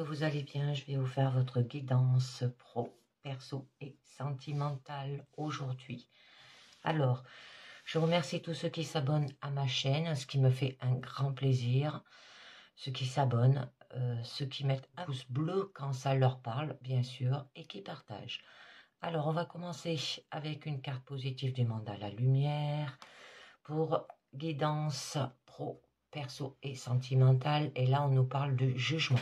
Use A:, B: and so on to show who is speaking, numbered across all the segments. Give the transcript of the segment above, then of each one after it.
A: que vous allez bien. Je vais vous faire votre guidance pro, perso et sentimentale aujourd'hui. Alors, je remercie tous ceux qui s'abonnent à ma chaîne, ce qui me fait un grand plaisir. Ceux qui s'abonnent, ceux qui mettent un pouce bleu quand ça leur parle, bien sûr, et qui partagent. Alors, on va commencer avec une carte positive du mandala lumière pour guidance pro, perso et sentimentale. Et là, on nous parle de jugement.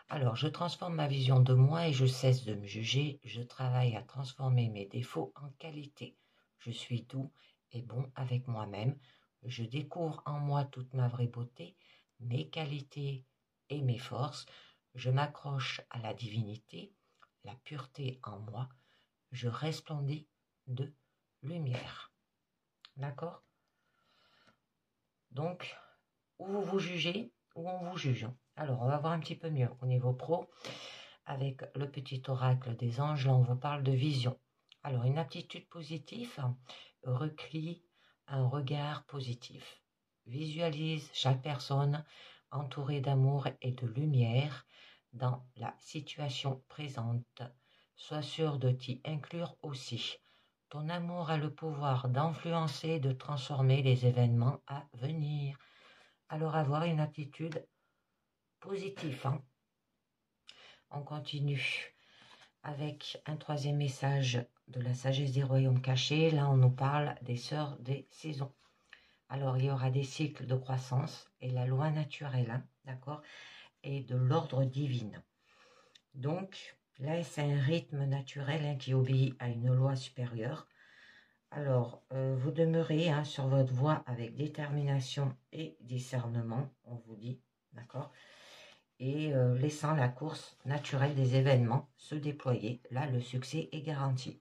A: Alors, je transforme ma vision de moi et je cesse de me juger. Je travaille à transformer mes défauts en qualité. Je suis doux et bon avec moi-même. Je découvre en moi toute ma vraie beauté, mes qualités et mes forces. Je m'accroche à la divinité, la pureté en moi. Je resplendis de lumière. D'accord? Donc, où vous vous jugez, où on vous juge. Alors, on va voir un petit peu mieux au niveau pro. Avec le petit oracle des anges, là, on vous parle de vision. Alors, une aptitude positive recueille un regard positif. Visualise chaque personne entourée d'amour et de lumière dans la situation présente. Sois sûr de t'y inclure aussi. Ton amour a le pouvoir d'influencer, de transformer les événements à venir. Alors, avoir une attitude positive. On continue avec un troisième message de la sagesse des royaumes cachés. Là, on nous parle des sœurs des saisons. Alors, il y aura des cycles de croissance et la loi naturelle, d'accord, et de l'ordre divin. Donc, là, c'est un rythme naturel qui obéit à une loi supérieure. Alors, vous demeurez sur votre voie avec détermination et discernement, on vous dit, d'accord, et laissant la course naturelle des événements se déployer. Là, le succès est garanti.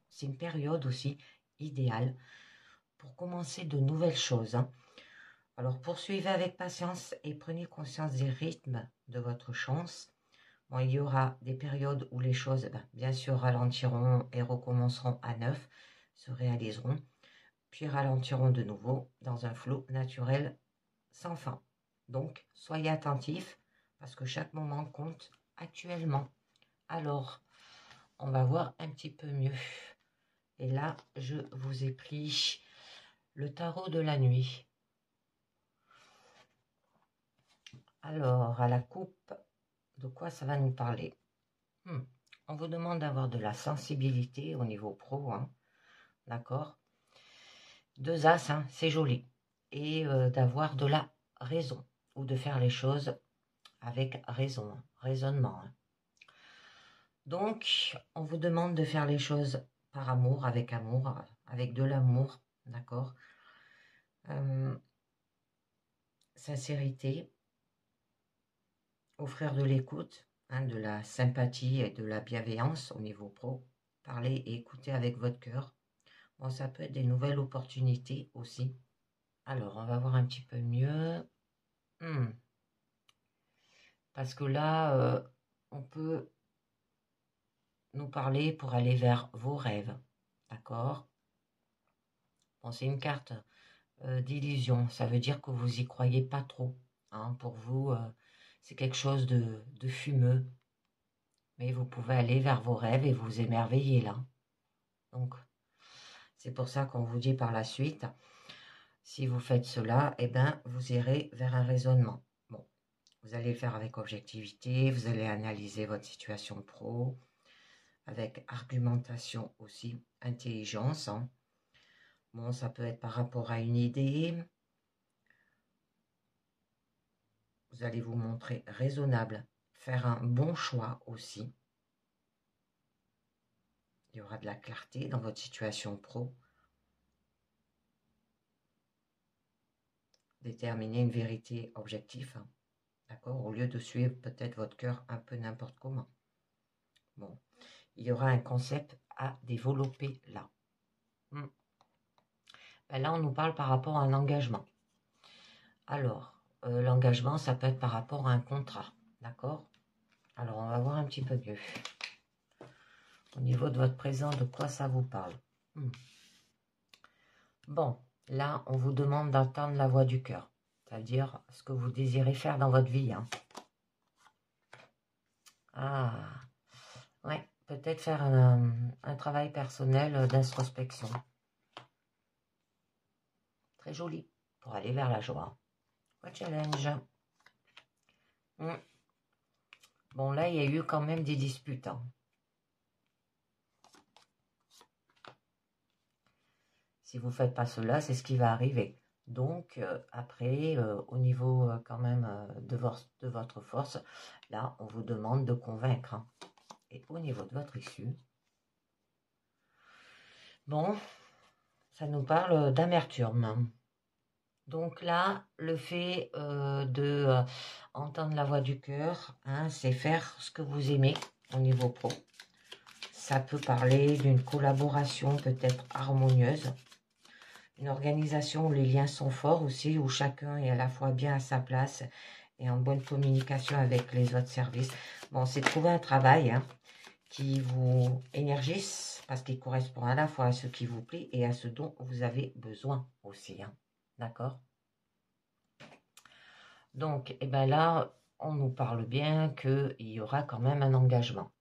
A: C'est une période aussi idéale pour commencer de nouvelles choses. Alors, poursuivez avec patience et prenez conscience des rythmes de votre chance. Bon, il y aura des périodes où les choses, bien sûr, ralentiront et recommenceront à neuf, se réaliseront, puis ralentiront de nouveau dans un flot naturel sans fin. Donc, soyez attentifs parce que chaque moment compte actuellement. Alors, on va voir un petit peu mieux. Et là, je vous ai pris le tarot de la nuit. Alors, à la coupe, de quoi ça va nous parler? On vous demande d'avoir de la sensibilité au niveau pro, d'accord? 2 as, c'est joli. Et d'avoir de la raison, ou de faire les choses avec raison, raisonnement. Donc, on vous demande de faire les choses par amour, avec de l'amour, d'accord? Sincérité, offrir de l'écoute, de la sympathie et de la bienveillance au niveau pro. Parler et écouter avec votre cœur. Bon, ça peut être des nouvelles opportunités aussi. Alors, on va voir un petit peu mieux. Parce que là, on peut nous parler pour aller vers vos rêves. D'accord? Bon, c'est une carte d'illusion. Ça veut dire que vous y croyez pas trop. Pour vous, c'est quelque chose de fumeux. Mais vous pouvez aller vers vos rêves et vous émerveiller là. Donc, c'est pour ça qu'on vous dit par la suite, si vous faites cela, eh bien, vous irez vers un raisonnement. Bon, vous allez le faire avec objectivité, vous allez analyser votre situation pro, avec argumentation aussi, intelligence. Bon, ça peut être par rapport à une idée. Vous allez vous montrer raisonnable, faire un bon choix aussi. Il y aura de la clarté dans votre situation pro. Déterminer une vérité objective, d'accord, au lieu de suivre peut-être votre cœur un peu n'importe comment. Bon, il y aura un concept à développer là. Là, on nous parle par rapport à un engagement. Alors, l'engagement, ça peut être par rapport à un contrat, d'accord? Alors, on va voir un petit peu mieux. Au niveau de votre présent, de quoi ça vous parle? Bon, là, on vous demande d'entendre la voix du cœur, c'est-à-dire ce que vous désirez faire dans votre vie. Ah, ouais, peut-être faire un travail personnel d'introspection. Très joli pour aller vers la joie. Quoi challenge. Bon, là, il y a eu quand même des disputes. Hein. Si vous ne faites pas cela, c'est ce qui va arriver. Donc, après, au niveau quand même de votre force, là, on vous demande de convaincre. Hein. Et au niveau de votre issue, bon, ça nous parle d'amertume. Donc là, le fait de entendre la voix du cœur, hein, c'est faire ce que vous aimez au niveau pro. Ça peut parler d'une collaboration peut-être harmonieuse. Une organisation où les liens sont forts aussi, où chacun est à la fois bien à sa place et en bonne communication avec les autres services. Bon, c'est trouver un travail hein, qui vous énergise parce qu'il correspond à la fois à ce qui vous plaît et à ce dont vous avez besoin aussi. Hein. D'accord? Donc, eh ben là, on nous parle bien qu'il y aura quand même un engagement.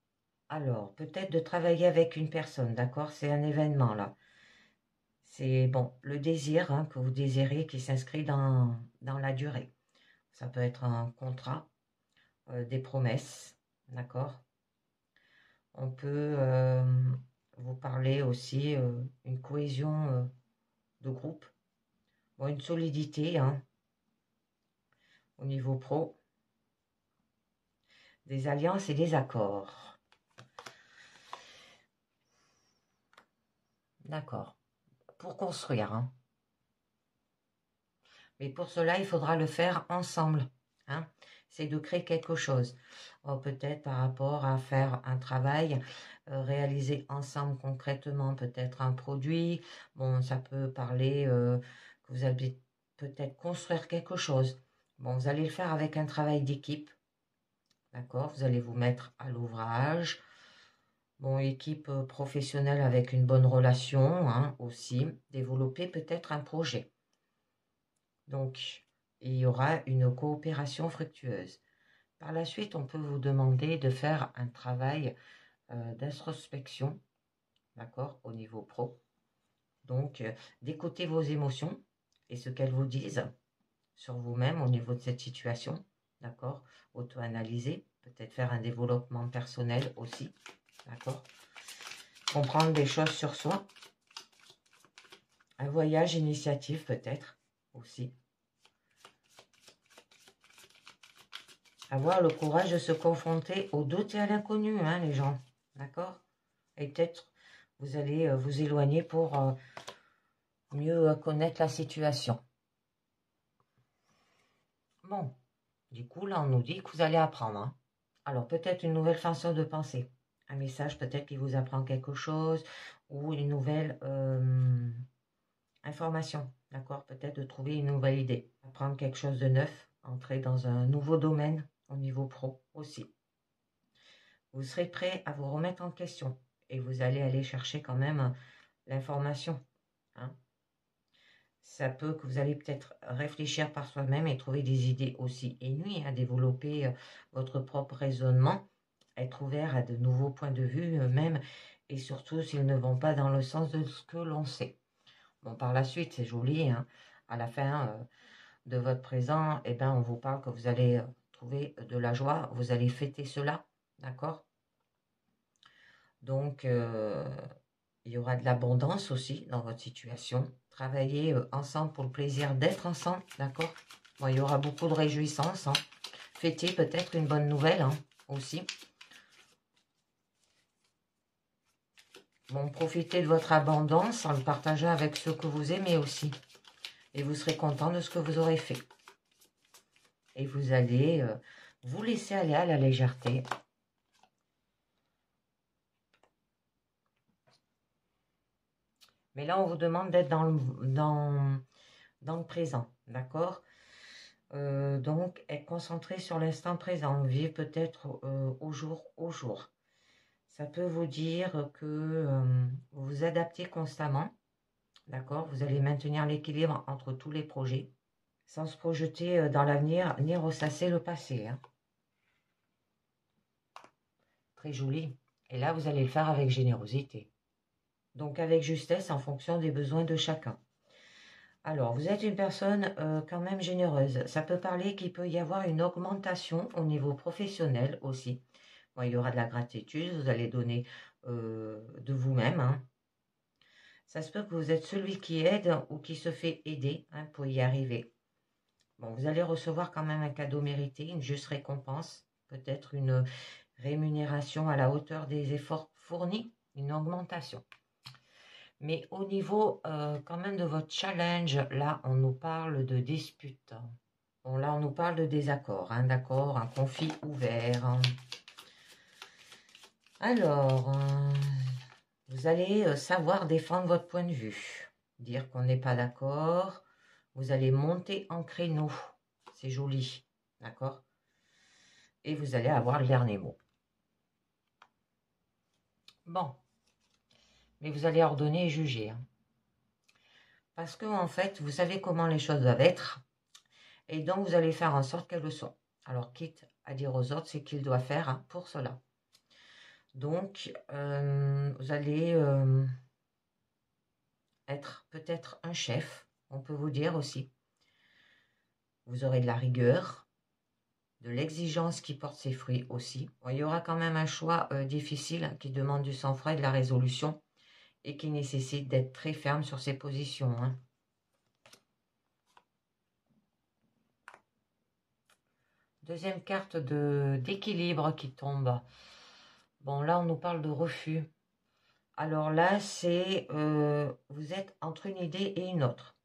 A: Alors, peut-être de travailler avec une personne, d'accord? C'est un événement là. C'est bon, le désir hein, que vous désirez qui s'inscrit dans la durée. Ça peut être un contrat, des promesses, d'accord? On peut vous parler aussi une cohésion de groupe, bon, une solidité hein, au niveau pro, des alliances et des accords. D'accord. Pour construire. Hein. Mais pour cela, il faudra le faire ensemble. Hein. C'est de créer quelque chose. Peut-être par rapport à faire un travail, réaliser ensemble concrètement peut-être un produit. Bon, ça peut parler que vous allez peut-être construire quelque chose. Bon, vous allez le faire avec un travail d'équipe. D'accord? Vous allez vous mettre à l'ouvrage. Bon, équipe professionnelle avec une bonne relation hein, aussi. Développer peut-être un projet. Donc, il y aura une coopération fructueuse. Par la suite, on peut vous demander de faire un travail d'introspection, d'accord, au niveau pro. Donc, d'écouter vos émotions et ce qu'elles vous disent sur vous-même au niveau de cette situation, d'accord. Auto-analyser, peut-être faire un développement personnel aussi, d'accord. Comprendre des choses sur soi. Un voyage initiatif peut-être aussi. Avoir le courage de se confronter au doute et à l'inconnu, hein, les gens. D'accord? Et peut-être vous allez vous éloigner pour mieux connaître la situation. Bon, du coup, là, on nous dit que vous allez apprendre. Hein. Alors, peut-être une nouvelle façon de penser. Un message peut-être qui vous apprend quelque chose ou une nouvelle information. D'accord? Peut-être de trouver une nouvelle idée. Apprendre quelque chose de neuf. Entrer dans un nouveau domaine au niveau pro aussi. Vous serez prêt à vous remettre en question et vous allez aller chercher quand même l'information. Hein. Ça peut que vous allez peut-être réfléchir par soi-même et trouver des idées aussi inouïes, à développer votre propre raisonnement, être ouvert à de nouveaux points de vue même, et surtout s'ils ne vont pas dans le sens de ce que l'on sait. Bon, par la suite, c'est joli, hein, à la fin de votre présent, eh ben, on vous parle que vous allez trouver de la joie, vous allez fêter cela, d'accord? Donc, il y aura de l'abondance aussi dans votre situation. Travailler ensemble pour le plaisir d'être ensemble, d'accord? Bon, il y aura beaucoup de réjouissance. Hein. Fêter peut-être une bonne nouvelle hein, aussi. Bon, profitez de votre abondance en le partageant avec ceux que vous aimez aussi. Et vous serez content de ce que vous aurez fait. Et vous allez vous laisser aller à la légèreté. Mais là, on vous demande d'être dans le présent, d'accord? Donc, être concentré sur l'instant présent, vivre peut-être au jour au jour. Ça peut vous dire que vous vous adaptez constamment, d'accord? Vous allez maintenir l'équilibre entre tous les projets, sans se projeter dans l'avenir, ni ressasser le passé. Hein. très joli. Et là, vous allez le faire avec générosité. Donc, avec justesse en fonction des besoins de chacun. Alors, vous êtes une personne quand même généreuse. Ça peut parler qu'il peut y avoir une augmentation au niveau professionnel aussi. Bon, il y aura de la gratitude, vous allez donner de vous-même, hein. Ça se peut que vous êtes celui qui aide ou qui se fait aider, hein, pour y arriver. Bon, vous allez recevoir quand même un cadeau mérité, une juste récompense, peut-être une rémunération à la hauteur des efforts fournis, une augmentation. Mais au niveau quand même de votre challenge, là, on nous parle de dispute. Bon, là, on nous parle de désaccord, hein, d'accord, un conflit ouvert, hein. Alors, vous allez savoir défendre votre point de vue, dire qu'on n'est pas d'accord. Vous allez monter en créneau, c'est joli, d'accord? Et vous allez avoir le dernier mot. Bon, mais vous allez ordonner et juger, hein. Parce que, en fait, vous savez comment les choses doivent être, et donc vous allez faire en sorte qu'elles le soient. Alors, quitte à dire aux autres ce qu'ils doivent faire, hein, pour cela. Donc, vous allez être peut-être un chef, on peut vous dire aussi. Vous aurez de la rigueur, de l'exigence qui porte ses fruits aussi. Bon, il y aura quand même un choix difficile qui demande du sang-froid et de la résolution et qui nécessite d'être très ferme sur ses positions, hein. Deuxième carte d'équilibre qui tombe. Bon, là, on nous parle de refus. Alors là, c'est vous êtes entre une idée et une autre.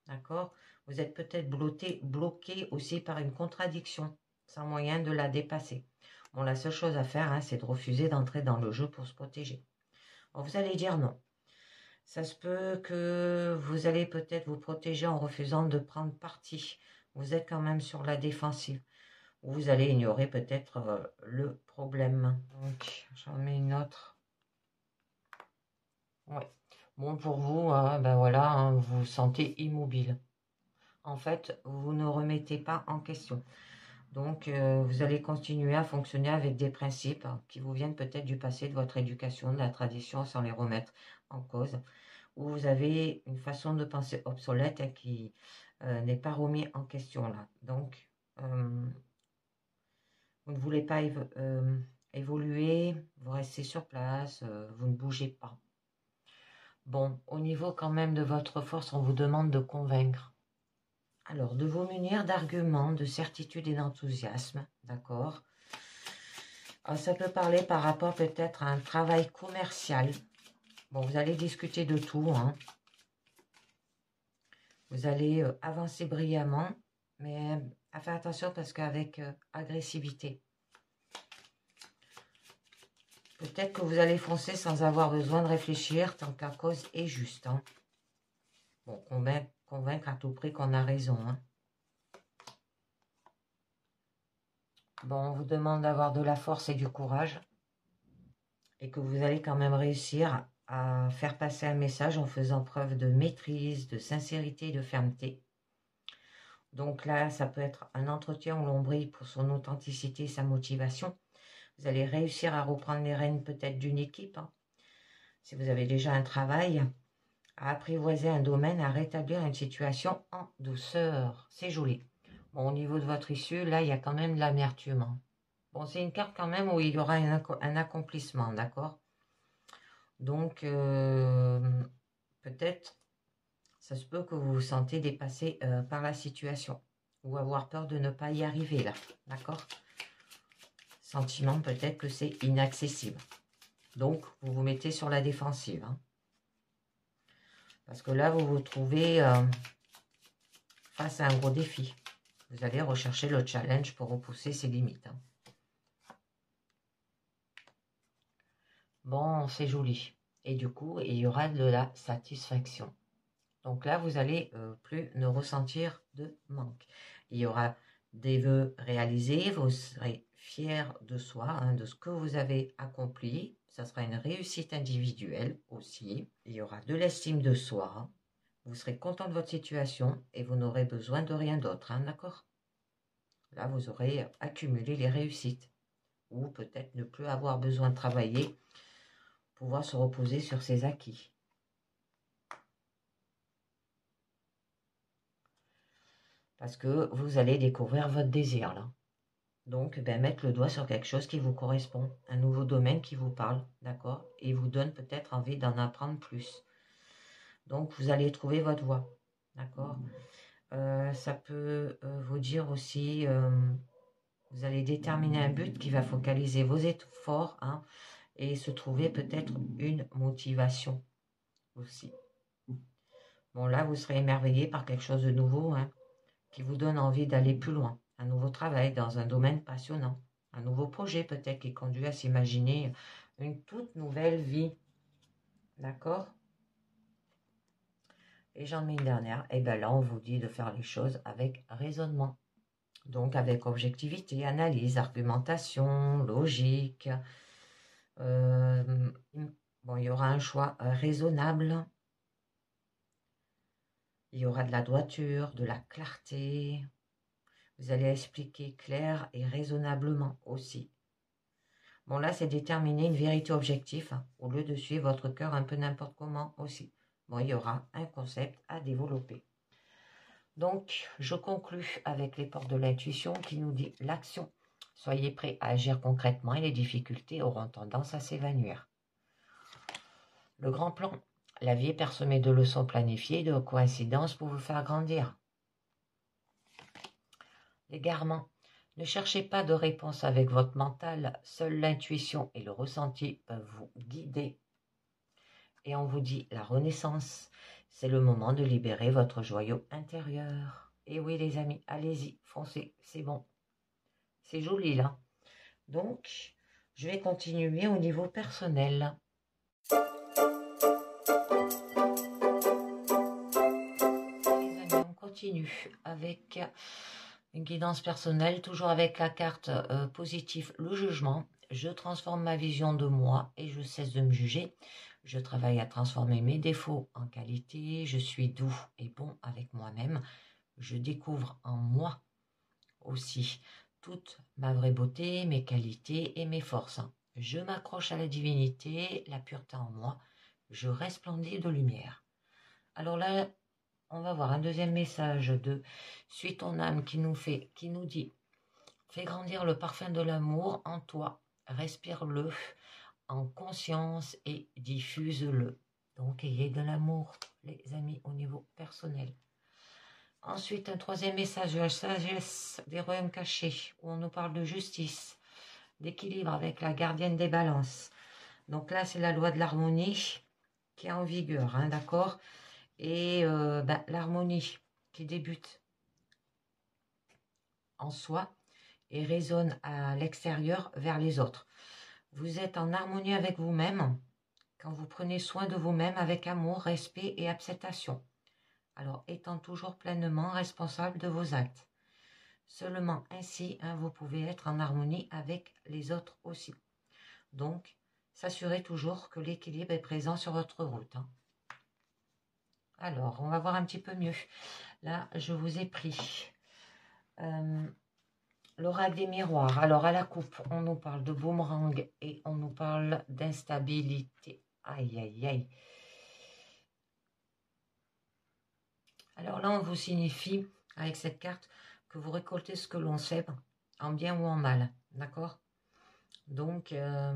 A: D'accord? Vous êtes peut-être bloqué aussi par une contradiction, sans moyen de la dépasser. Bon, la seule chose à faire, hein, c'est de refuser d'entrer dans le jeu pour se protéger. Bon, vous allez dire non. Ça se peut que vous allez peut-être vous protéger en refusant de prendre parti. Vous êtes quand même sur la défensive. Vous allez ignorer peut-être le problème. Donc, j'en mets une autre. Ouais. Bon, pour vous, ben voilà, hein, vous vous sentez immobile. En fait, vous ne remettez pas en question. Donc, vous allez continuer à fonctionner avec des principes qui vous viennent peut-être du passé, de votre éducation, de la tradition, sans les remettre en cause. Ou vous avez une façon de penser obsolète et qui n'est pas remis en question là. Donc, vous ne voulez pas évoluer, vous restez sur place, vous ne bougez pas. Bon, au niveau quand même de votre force, on vous demande de convaincre. Alors, de vous munir d'arguments, de certitude et d'enthousiasme, d'accord? Ça peut parler par rapport peut-être à un travail commercial. Bon, vous allez discuter de tout, hein. Vous allez avancer brillamment, mais faire attention parce qu'avec agressivité. Peut-être que vous allez foncer sans avoir besoin de réfléchir tant que la cause est juste, hein. Bon, convaincre à tout prix qu'on a raison, hein. Bon, on vous demande d'avoir de la force et du courage et que vous allez quand même réussir à faire passer un message en faisant preuve de maîtrise, de sincérité et de fermeté. Donc là, ça peut être un entretien où l'on brille pour son authenticité et sa motivation. Vous allez réussir à reprendre les rênes peut-être d'une équipe, hein. Si vous avez déjà un travail, à apprivoiser un domaine, à rétablir une situation en douceur. C'est joli. Bon, au niveau de votre issue, là, il y a quand même de l'amertume, hein. Bon, c'est une carte quand même où il y aura un accomplissement, d'accord? Donc, peut-être, ça se peut que vous vous sentez dépassé par la situation ou avoir peur de ne pas y arriver, là, d'accord? Sentiment peut-être que c'est inaccessible. Donc, vous vous mettez sur la défensive, hein. Parce que là, vous vous trouvez face à un gros défi. Vous allez rechercher le challenge pour repousser ses limites, hein. Bon, c'est joli. Et du coup, il y aura de la satisfaction. Donc là, vous allez plus ne ressentir de manque. Il y aura des vœux réalisés, vous serez fier de soi, hein, de ce que vous avez accompli. Ça sera une réussite individuelle aussi. Il y aura de l'estime de soi. Vous serez content de votre situation et vous n'aurez besoin de rien d'autre, hein, d'accord? Là, vous aurez accumulé les réussites. ou peut-être ne plus avoir besoin de travailler, pouvoir se reposer sur ses acquis. Parce que vous allez découvrir votre désir là. Donc, mettre le doigt sur quelque chose qui vous correspond, un nouveau domaine qui vous parle, d'accord? Et vous donne peut-être envie d'en apprendre plus. Donc, vous allez trouver votre voie, d'accord? Ça peut vous dire aussi, vous allez déterminer un but qui va focaliser vos efforts, hein, et se trouver peut-être une motivation aussi. Bon, là, vous serez émerveillé par quelque chose de nouveau, hein, qui vous donne envie d'aller plus loin. Un nouveau travail dans un domaine passionnant. Un nouveau projet peut-être qui conduit à s'imaginer une toute nouvelle vie. D'accord? Et j'en mets une dernière. Et bien là, on vous dit de faire les choses avec raisonnement. Donc avec objectivité, analyse, argumentation, logique. Bon, il y aura un choix raisonnable. Il y aura de la droiture, de la clarté. Vous allez expliquer clair et raisonnablement aussi. Bon, là, c'est déterminer une vérité objective, hein, au lieu de suivre votre cœur un peu n'importe comment aussi. Bon, il y aura un concept à développer. Donc, je conclus avec les portes de l'intuition qui nous dit l'action. Soyez prêts à agir concrètement et les difficultés auront tendance à s'évanouir. Le grand plan. La vie est parsemée de leçons planifiées et de coïncidences pour vous faire grandir. L'égarement. Ne cherchez pas de réponse avec votre mental, seule l'intuition et le ressenti peuvent vous guider. Et on vous dit la renaissance, c'est le moment de libérer votre joyau intérieur. Et oui les amis, allez-y, foncez, c'est bon. C'est joli là. Donc, je vais continuer au niveau personnel. Les amis, on continue avec une guidance personnelle, toujours avec la carte positive, le jugement. Je transforme ma vision de moi et je cesse de me juger. Je travaille à transformer mes défauts en qualité. Je suis doux et bon avec moi-même. Je découvre en moi aussi toute ma vraie beauté, mes qualités et mes forces. Je m'accroche à la divinité, la pureté en moi. Je resplendis de lumière. Alors là, on va voir un deuxième message de Suis ton âme qui nous dit fais grandir le parfum de l'amour en toi, respire-le en conscience et diffuse-le. Donc ayez de l'amour, les amis, au niveau personnel. Ensuite, un troisième message de la sagesse des royaumes cachés, où on nous parle de justice, d'équilibre avec la gardienne des balances. Donc là, c'est la loi de l'harmonie qui est en vigueur, hein, d'accord? Et l'harmonie qui débute en soi et résonne à l'extérieur vers les autres. Vous êtes en harmonie avec vous-même quand vous prenez soin de vous-même avec amour, respect et acceptation. Alors, étant toujours pleinement responsable de vos actes. Seulement ainsi, hein, vous pouvez être en harmonie avec les autres aussi. Donc, s'assurez toujours que l'équilibre est présent sur votre route. Hein. Alors, on va voir un petit peu mieux. Là, je vous ai pris l'oracle des miroirs. Alors, à la coupe, on nous parle de boomerang et on nous parle d'instabilité. Aïe, aïe, aïe. Alors là, on vous signifie, avec cette carte, que vous récoltez ce que l'on sème, en bien ou en mal. D'accord? Donc, là,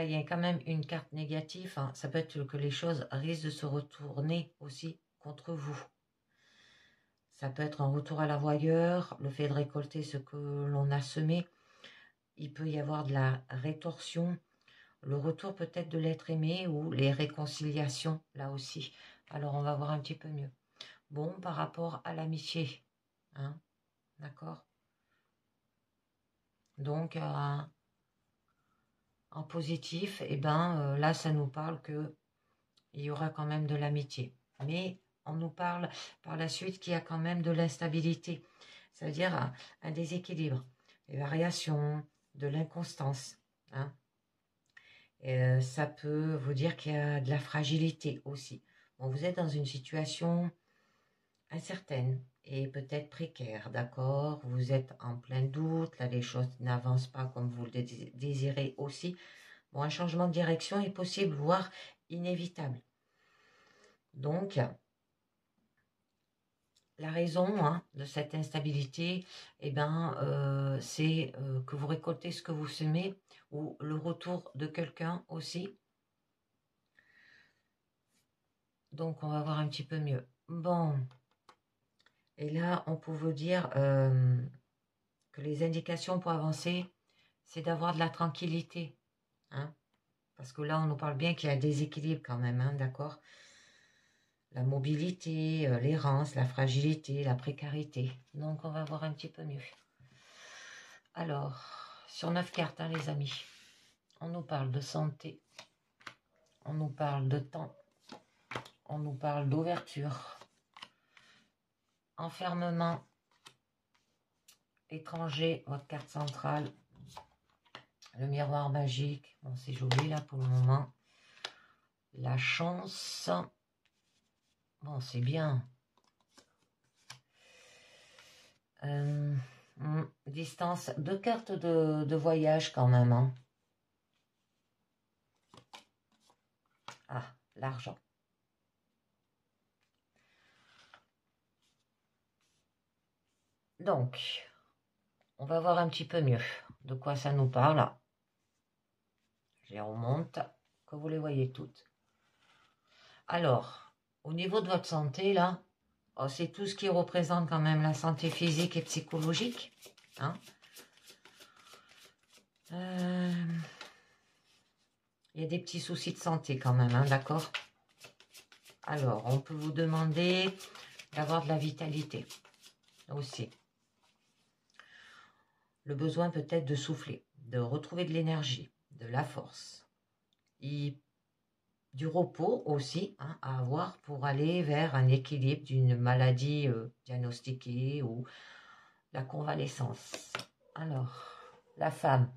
A: il y a quand même une carte négative. Hein. Ça peut être que les choses risquent de se retourner aussi contre vous. Ça peut être un retour à la voyeur, le fait de récolter ce que l'on a semé. Il peut y avoir de la rétorsion, le retour peut-être de l'être aimé ou les réconciliations, là aussi. Alors, on va voir un petit peu mieux. Bon, par rapport à l'amitié, hein, d'accord? Donc, en positif, là, ça nous parle qu'il y aura quand même de l'amitié. Mais on nous parle par la suite qu'il y a quand même de l'instabilité, c'est-à-dire un déséquilibre, des variations, de l'inconstance. Hein. Ça peut vous dire qu'il y a de la fragilité aussi. Bon, vous êtes dans une situation incertaine est peut-être précaire, d'accord? Vous êtes en plein doute, là les choses n'avancent pas comme vous le désirez aussi. Bon, un changement de direction est possible, voire inévitable. Donc, la raison de cette instabilité, eh ben, c'est que vous récoltez ce que vous semez, ou le retour de quelqu'un aussi. Donc, on va voir un petit peu mieux. Bon, et là, on peut vous dire que les indications pour avancer, c'est d'avoir de la tranquillité. Hein, parce que là, on nous parle bien qu'il y a un déséquilibre quand même, hein, d'accord? La mobilité, l'errance, la fragilité, la précarité. Donc, on va voir un petit peu mieux. Alors, sur 9 cartes, hein, les amis, on nous parle de santé, on nous parle de temps, on nous parle d'ouverture, enfermement, étranger, votre carte centrale, le miroir magique, bon, c'est joli là pour le moment, la chance, bon, c'est bien. Distance, 2 cartes de voyage quand même. Hein. Ah, l'argent. Donc, on va voir un petit peu mieux de quoi ça nous parle. Je les remonte, que vous les voyez toutes. Alors, au niveau de votre santé, là, oh, c'est tout ce qui représente quand même la santé physique et psychologique. Hein. Il y a des petits soucis de santé quand même, hein, d'accord? Alors, on peut vous demander d'avoir de la vitalité aussi. Le besoin peut-être de souffler, de retrouver de l'énergie, de la force. Et du repos aussi à avoir pour aller vers un équilibre d'une maladie diagnostiquée ou la convalescence. Alors, la femme.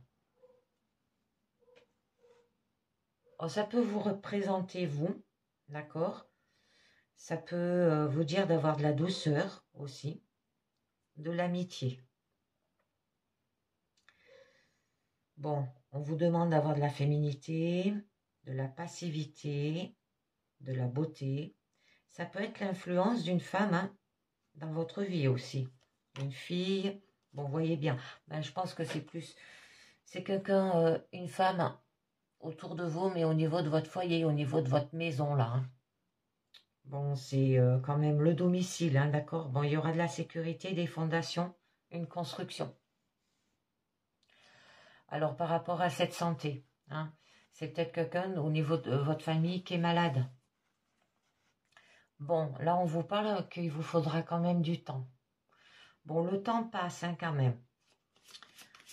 A: Oh, ça peut vous représenter vous, d'accord? Ça peut vous dire d'avoir de la douceur aussi, de l'amitié. Bon, on vous demande d'avoir de la féminité, de la passivité, de la beauté. Ça peut être l'influence d'une femme dans votre vie aussi. Une fille, bon, voyez bien. Ben, je pense que c'est plus... C'est quelqu'un, une femme autour de vous, mais au niveau de votre foyer, au niveau de votre maison, là. Hein. Bon, c'est quand même le domicile, hein, d'accord? Bon, il y aura de la sécurité, des fondations, une construction. Alors, par rapport à cette santé, hein, c'est peut-être quelqu'un au niveau de votre famille qui est malade. Bon, là, on vous parle qu'il vous faudra quand même du temps. Bon, le temps passe hein, quand même.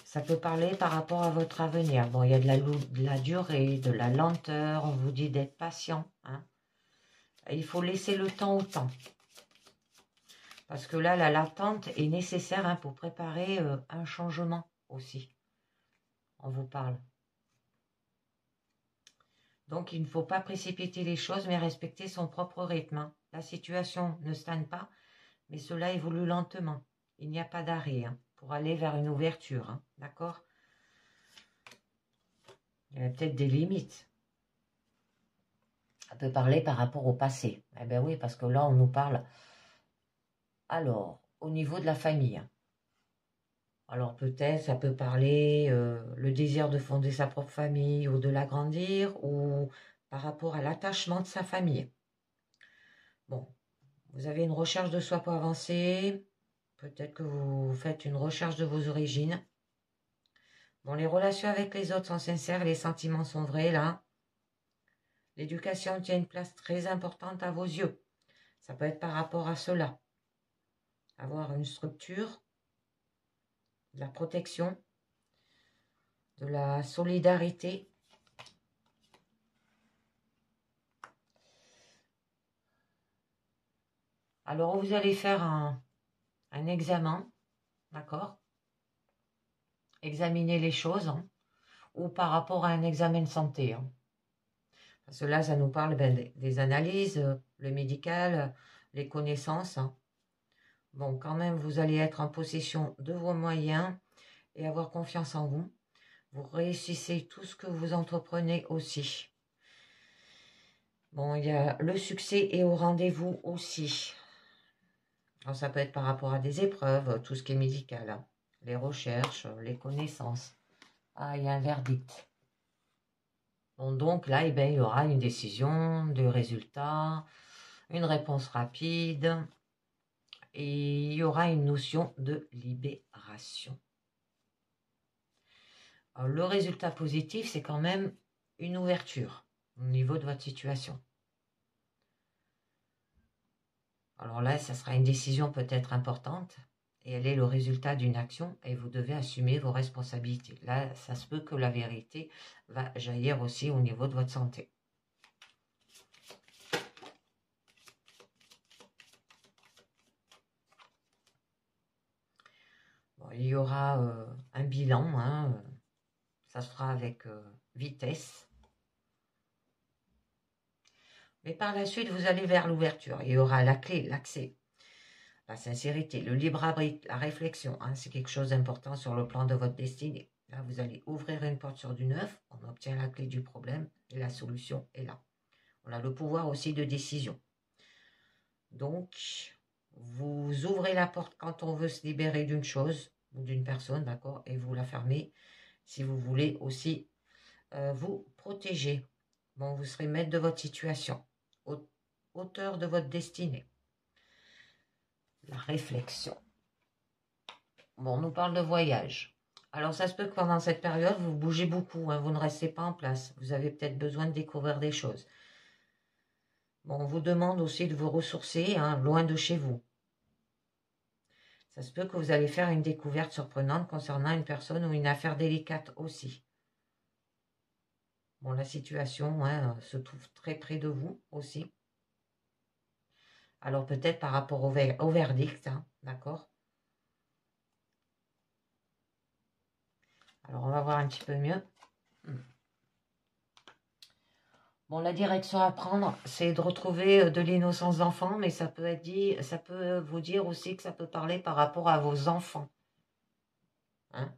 A: Ça peut parler par rapport à votre avenir. Bon, il y a de la durée, de la lenteur. On vous dit d'être patient. Hein. Il faut laisser le temps au temps. Parce que là, l'attente est nécessaire hein, pour préparer un changement aussi. On vous parle. Donc, il ne faut pas précipiter les choses, mais respecter son propre rythme. Hein. La situation ne stagne pas, mais cela évolue lentement. Il n'y a pas d'arrêt hein, pour aller vers une ouverture. Hein, d'accord? Il y a peut-être des limites. Ça peut parler par rapport au passé. Eh bien oui, parce que là, on nous parle... Alors, au niveau de la famille. Alors peut-être, ça peut parler le désir de fonder sa propre famille ou de l'agrandir ou par rapport à l'attachement de sa famille. Bon, vous avez une recherche de soi pour avancer. Peut-être que vous faites une recherche de vos origines. Bon, les relations avec les autres sont sincères, les sentiments sont vrais, là. L'éducation tient une place très importante à vos yeux. Ça peut être par rapport à cela. Avoir une structure, de la protection, de la solidarité. Alors, vous allez faire un examen, d'accord? Examiner les choses, hein, ou par rapport à un examen de santé. Hein. Parce que là, ça nous parle des analyses, le médical, les connaissances. Hein. Bon, quand même, vous allez être en possession de vos moyens et avoir confiance en vous. Vous réussissez tout ce que vous entreprenez aussi. Bon, il y a le succès est au rendez-vous aussi. Alors, ça peut être par rapport à des épreuves, tout ce qui est médical, hein. Les recherches, les connaissances. Ah, il y a un verdict. Bon, donc là, eh ben, il y aura une décision de résultat, une réponse rapide et il y aura une notion de libération. Alors, le résultat positif, c'est quand même une ouverture au niveau de votre situation. Alors là, ça sera une décision peut-être importante et elle est le résultat d'une action et vous devez assumer vos responsabilités. Là, ça se peut que la vérité va jaillir aussi au niveau de votre santé. Bon, il y aura un bilan, hein, ça se fera avec vitesse. Mais par la suite, vous allez vers l'ouverture. Il y aura la clé, l'accès, la sincérité, le libre arbitre, la réflexion. Hein, c'est quelque chose d'important sur le plan de votre destinée. Là, vous allez ouvrir une porte sur du neuf. On obtient la clé du problème et la solution est là. On a le pouvoir aussi de décision. Donc, vous ouvrez la porte quand on veut se libérer d'une chose ou d'une personne, d'accord, et vous la fermez si vous voulez aussi vous protéger. Bon, vous serez maître de votre situation, auteur de votre destinée. La réflexion. Bon, on nous parle de voyage. Alors, ça se peut que pendant cette période, vous bougez beaucoup, hein, vous ne restez pas en place. Vous avez peut-être besoin de découvrir des choses. Bon, on vous demande aussi de vous ressourcer, hein, loin de chez vous. Ça se peut que vous allez faire une découverte surprenante concernant une personne ou une affaire délicate aussi. Bon, la situation, hein, se trouve très près de vous aussi. Alors peut-être par rapport au verdict, hein, d'accord? Alors on va voir un petit peu mieux. Bon, la direction à prendre, c'est de retrouver de l'innocence d'enfant, mais ça peut être dit, ça peut vous dire aussi que ça peut parler par rapport à vos enfants. Hein?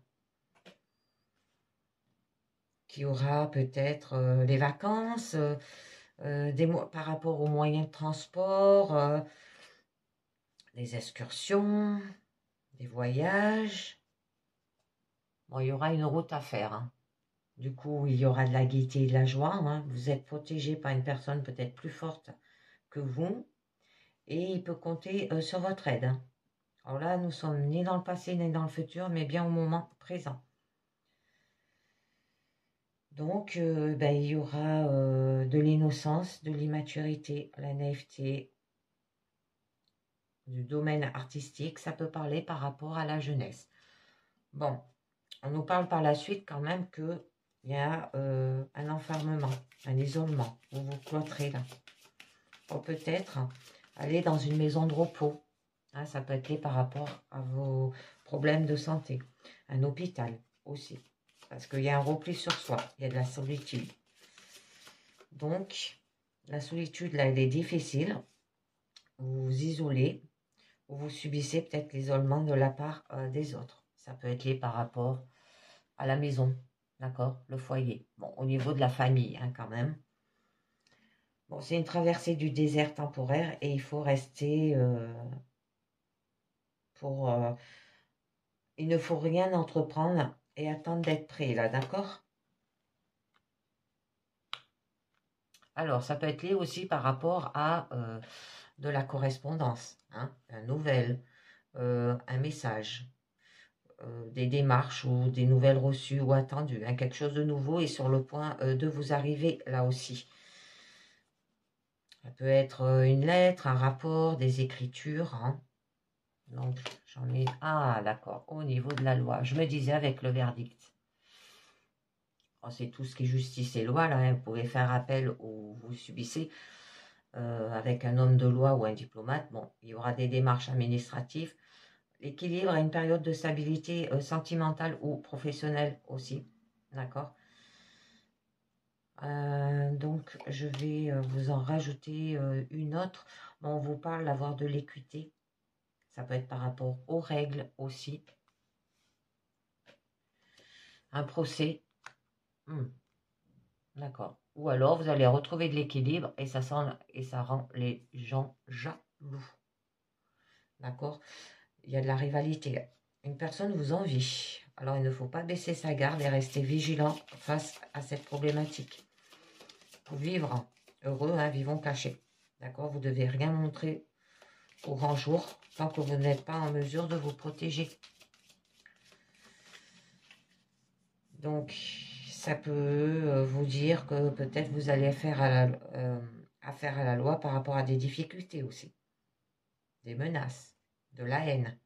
A: Qui aura peut-être les vacances, par rapport aux moyens de transport, des excursions, des voyages. Bon, il y aura une route à faire, hein. Du coup, il y aura de la gaieté et de la joie, hein. Vous êtes protégé par une personne peut-être plus forte que vous et il peut compter sur votre aide, hein. Alors là, nous sommes ni dans le passé ni dans le futur, mais bien au moment présent. Donc, ben, il y aura de l'innocence, de l'immaturité, la naïveté, du domaine artistique. Ça peut parler par rapport à la jeunesse. Bon, on nous parle par la suite quand même qu'il y a un enfermement, un isolement. Vous vous cloîtrez là. Ou peut-être aller dans une maison de repos. Hein, ça peut être lié par rapport à vos problèmes de santé. Un hôpital aussi. Parce qu'il y a un repli sur soi. Il y a de la solitude. Donc, la solitude, là, elle est difficile. Vous vous isolez. Ou vous subissez peut-être l'isolement de la part des autres. Ça peut être lié par rapport à la maison. D'accord? Le foyer. Bon, au niveau de la famille, hein, quand même. Bon, c'est une traversée du désert temporaire et il faut rester il ne faut rien entreprendre et attendre d'être prêt, là, d'accord? Alors, ça peut être lié aussi par rapport à de la correspondance, hein, un nouvelle, un message, des démarches ou des nouvelles reçues ou attendues, hein, quelque chose de nouveau est sur le point de vous arriver là aussi. Ça peut être une lettre, un rapport, des écritures, hein. Donc, j'en ai... Ah, d'accord, au niveau de la loi. Je me disais avec le verdict. Oh, c'est tout ce qui est justice et loi, là. Hein. Vous pouvez faire appel ou vous subissez avec un homme de loi ou un diplomate. Bon, il y aura des démarches administratives. L'équilibre a une période de stabilité sentimentale ou professionnelle aussi. D'accord? Donc, je vais vous en rajouter une autre. Bon, on vous parle d'avoir de l'équité. Ça peut être par rapport aux règles aussi. Un procès. D'accord. Ou alors, vous allez retrouver de l'équilibre et ça rend les gens jaloux. D'accord? Il y a de la rivalité. Une personne vous envie. Alors, il ne faut pas baisser sa garde et rester vigilant face à cette problématique. Pour vivre heureux, vivons cachés. D'accord? Vous ne devez rien montrer au grand jour tant que vous n'êtes pas en mesure de vous protéger. Donc, ça peut vous dire que peut-être vous allez faire affaire à la loi par rapport à des difficultés aussi. Des menaces, de la haine.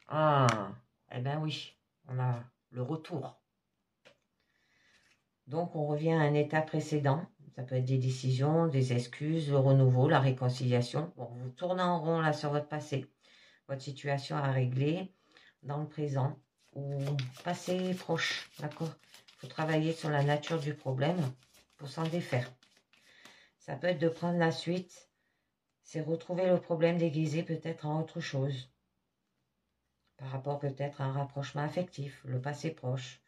A: Ah, eh bien oui, on a le retour. Donc, on revient à un état précédent. Ça peut être des décisions, des excuses, le renouveau, la réconciliation. Bon, vous tournez en rond là sur votre passé. Votre situation à régler dans le présent ou passé proche, d'accord? Il faut travailler sur la nature du problème pour s'en défaire. Ça peut être de prendre la suite, c'est retrouver le problème déguisé peut-être en autre chose. Par rapport peut-être à un rapprochement affectif, le passé proche.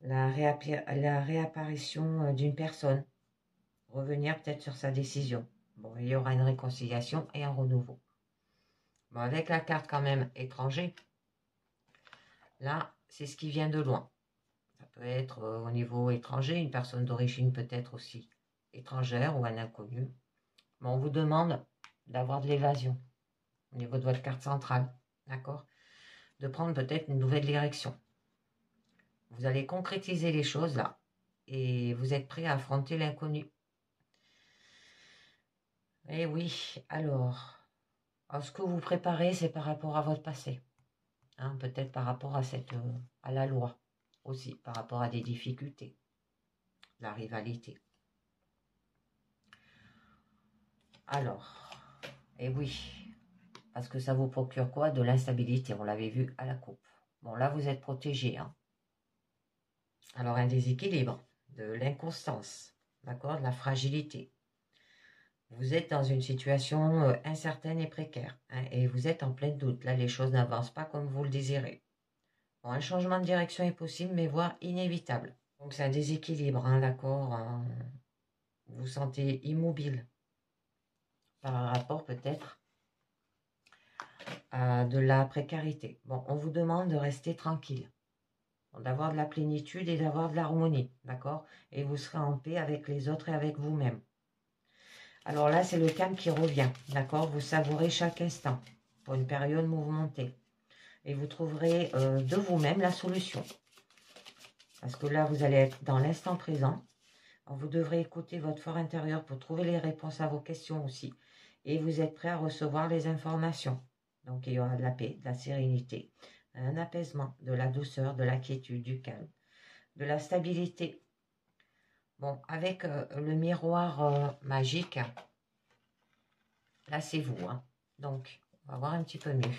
A: La réapparition d'une personne, revenir peut-être sur sa décision. Bon, il y aura une réconciliation et un renouveau. Bon, avec la carte quand même étranger, là, c'est ce qui vient de loin. Ça peut être au niveau étranger, une personne d'origine peut-être aussi étrangère ou un inconnu. Bon, on vous demande d'avoir de l'évasion au niveau de votre carte centrale, d'accord? De prendre peut-être une nouvelle direction. Vous allez concrétiser les choses là et vous êtes prêt à affronter l'inconnu. Eh oui, alors, ce que vous préparez, c'est par rapport à votre passé. Peut-être par rapport à la loi aussi, par rapport à des difficultés, la rivalité. Alors, eh oui, parce que ça vous procure quoi? De l'instabilité, on l'avait vu à la coupe. Bon, là, vous êtes protégé. Alors, un déséquilibre, de l'inconstance, d'accord, de la fragilité. Vous êtes dans une situation incertaine et précaire, et vous êtes en plein doute. Là, les choses n'avancent pas comme vous le désirez. Bon, un changement de direction est possible, mais voire inévitable. Donc, c'est un déséquilibre, d'accord. Vous vous sentez immobile par rapport peut-être à de la précarité. Bon, on vous demande de rester tranquille, d'avoir de la plénitude et d'avoir de l'harmonie, d'accord? Et vous serez en paix avec les autres et avec vous-même. Alors là, c'est le calme qui revient, d'accord? Vous savourez chaque instant pour une période mouvementée. Et vous trouverez de vous-même la solution. Parce que là, vous allez être dans l'instant présent. Alors, vous devrez écouter votre fort intérieur pour trouver les réponses à vos questions aussi. Et vous êtes prêt à recevoir les informations. Donc, il y aura de la paix, de la sérénité, un apaisement, de la douceur, de la quiétude, du calme, de la stabilité. Bon, avec le miroir magique, là, c'est vous. Donc, on va voir un petit peu mieux.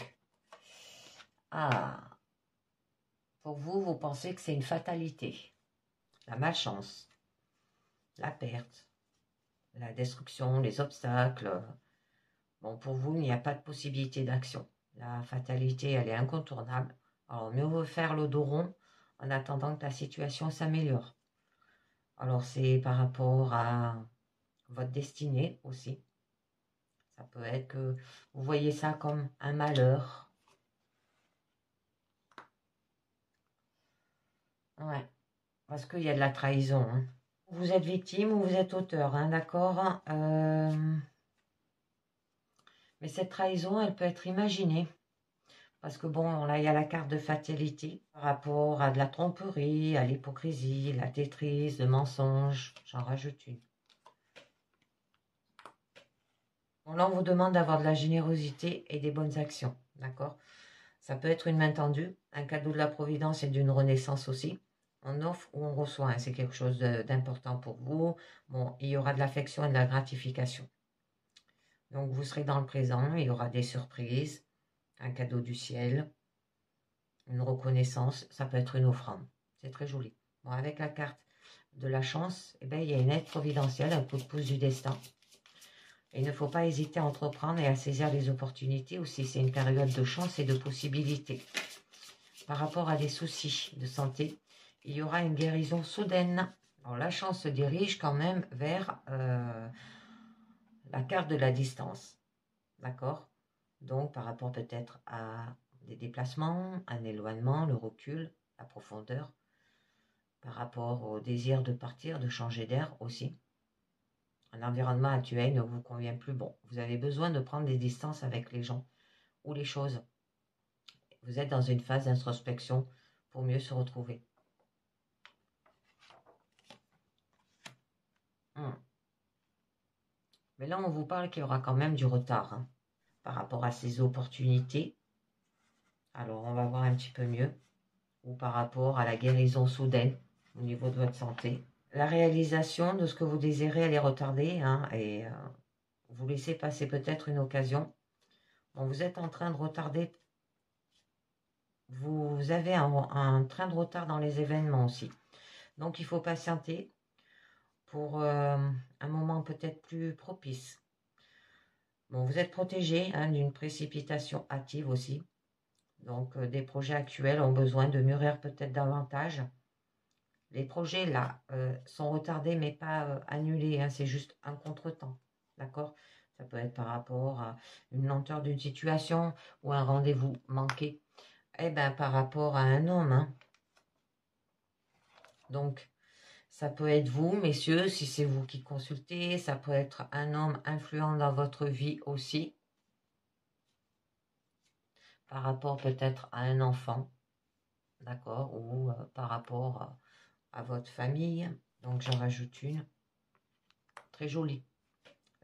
A: Ah, pour vous, vous pensez que c'est une fatalité, la malchance, la perte, la destruction, les obstacles. Bon, pour vous, il n'y a pas de possibilité d'action. La fatalité, elle est incontournable. Alors, mieux vaut faire le dos rond en attendant que la situation s'améliore. Alors, c'est par rapport à votre destinée aussi. Ça peut être que vous voyez ça comme un malheur. Ouais, parce qu'il y a de la trahison. Vous êtes victime ou vous êtes auteur, d'accord? Mais cette trahison, elle peut être imaginée. Parce que bon, là, il y a la carte de fatalité par rapport à de la tromperie, à l'hypocrisie, la traîtrise, le mensonge. J'en rajoute une. Bon, là, on vous demande d'avoir de la générosité et des bonnes actions, d'accord? Ça peut être une main tendue, un cadeau de la Providence et d'une renaissance aussi. On offre ou on reçoit, c'est quelque chose d'important pour vous. Bon, il y aura de l'affection et de la gratification. Donc, vous serez dans le présent, il y aura des surprises, un cadeau du ciel, une reconnaissance, ça peut être une offrande. C'est très joli. Bon, avec la carte de la chance, il y a une aide providentielle, un coup de pouce du destin. Il ne faut pas hésiter à entreprendre et à saisir les opportunités aussi. C'est une période de chance et de possibilités. Par rapport à des soucis de santé, il y aura une guérison soudaine. Alors, la chance se dirige quand même vers la carte de la distance. D'accord? Donc, par rapport peut-être à des déplacements, un éloignement, le recul, la profondeur. Par rapport au désir de partir, de changer d'air aussi. Un environnement actuel ne vous convient plus. Bon, vous avez besoin de prendre des distances avec les gens ou les choses. Vous êtes dans une phase d'introspection pour mieux se retrouver. Mais là, on vous parle qu'il y aura quand même du retard par rapport à ces opportunités. Alors, on va voir un petit peu mieux. Ou par rapport à la guérison soudaine au niveau de votre santé. La réalisation de ce que vous désirez, elle est retardée et vous laissez passer peut-être une occasion. Bon, vous êtes en train de retarder. Vous avez un train de retard dans les événements aussi. Donc, il faut patienter pour un moment peut-être plus propice. Bon, vous êtes protégé d'une précipitation hâtive aussi. Donc, des projets actuels ont besoin de mûrir peut-être davantage. Les projets, là, sont retardés, mais pas annulés. C'est juste un contretemps. D'accord? Ça peut être par rapport à une lenteur d'une situation ou un rendez-vous manqué. Eh bien, par rapport à un homme. Donc, ça peut être vous, messieurs, si c'est vous qui consultez. Ça peut être un homme influent dans votre vie aussi. Par rapport peut-être à un enfant. D'accord? Ou par rapport à votre famille. Donc, j'en rajoute une. Très jolie.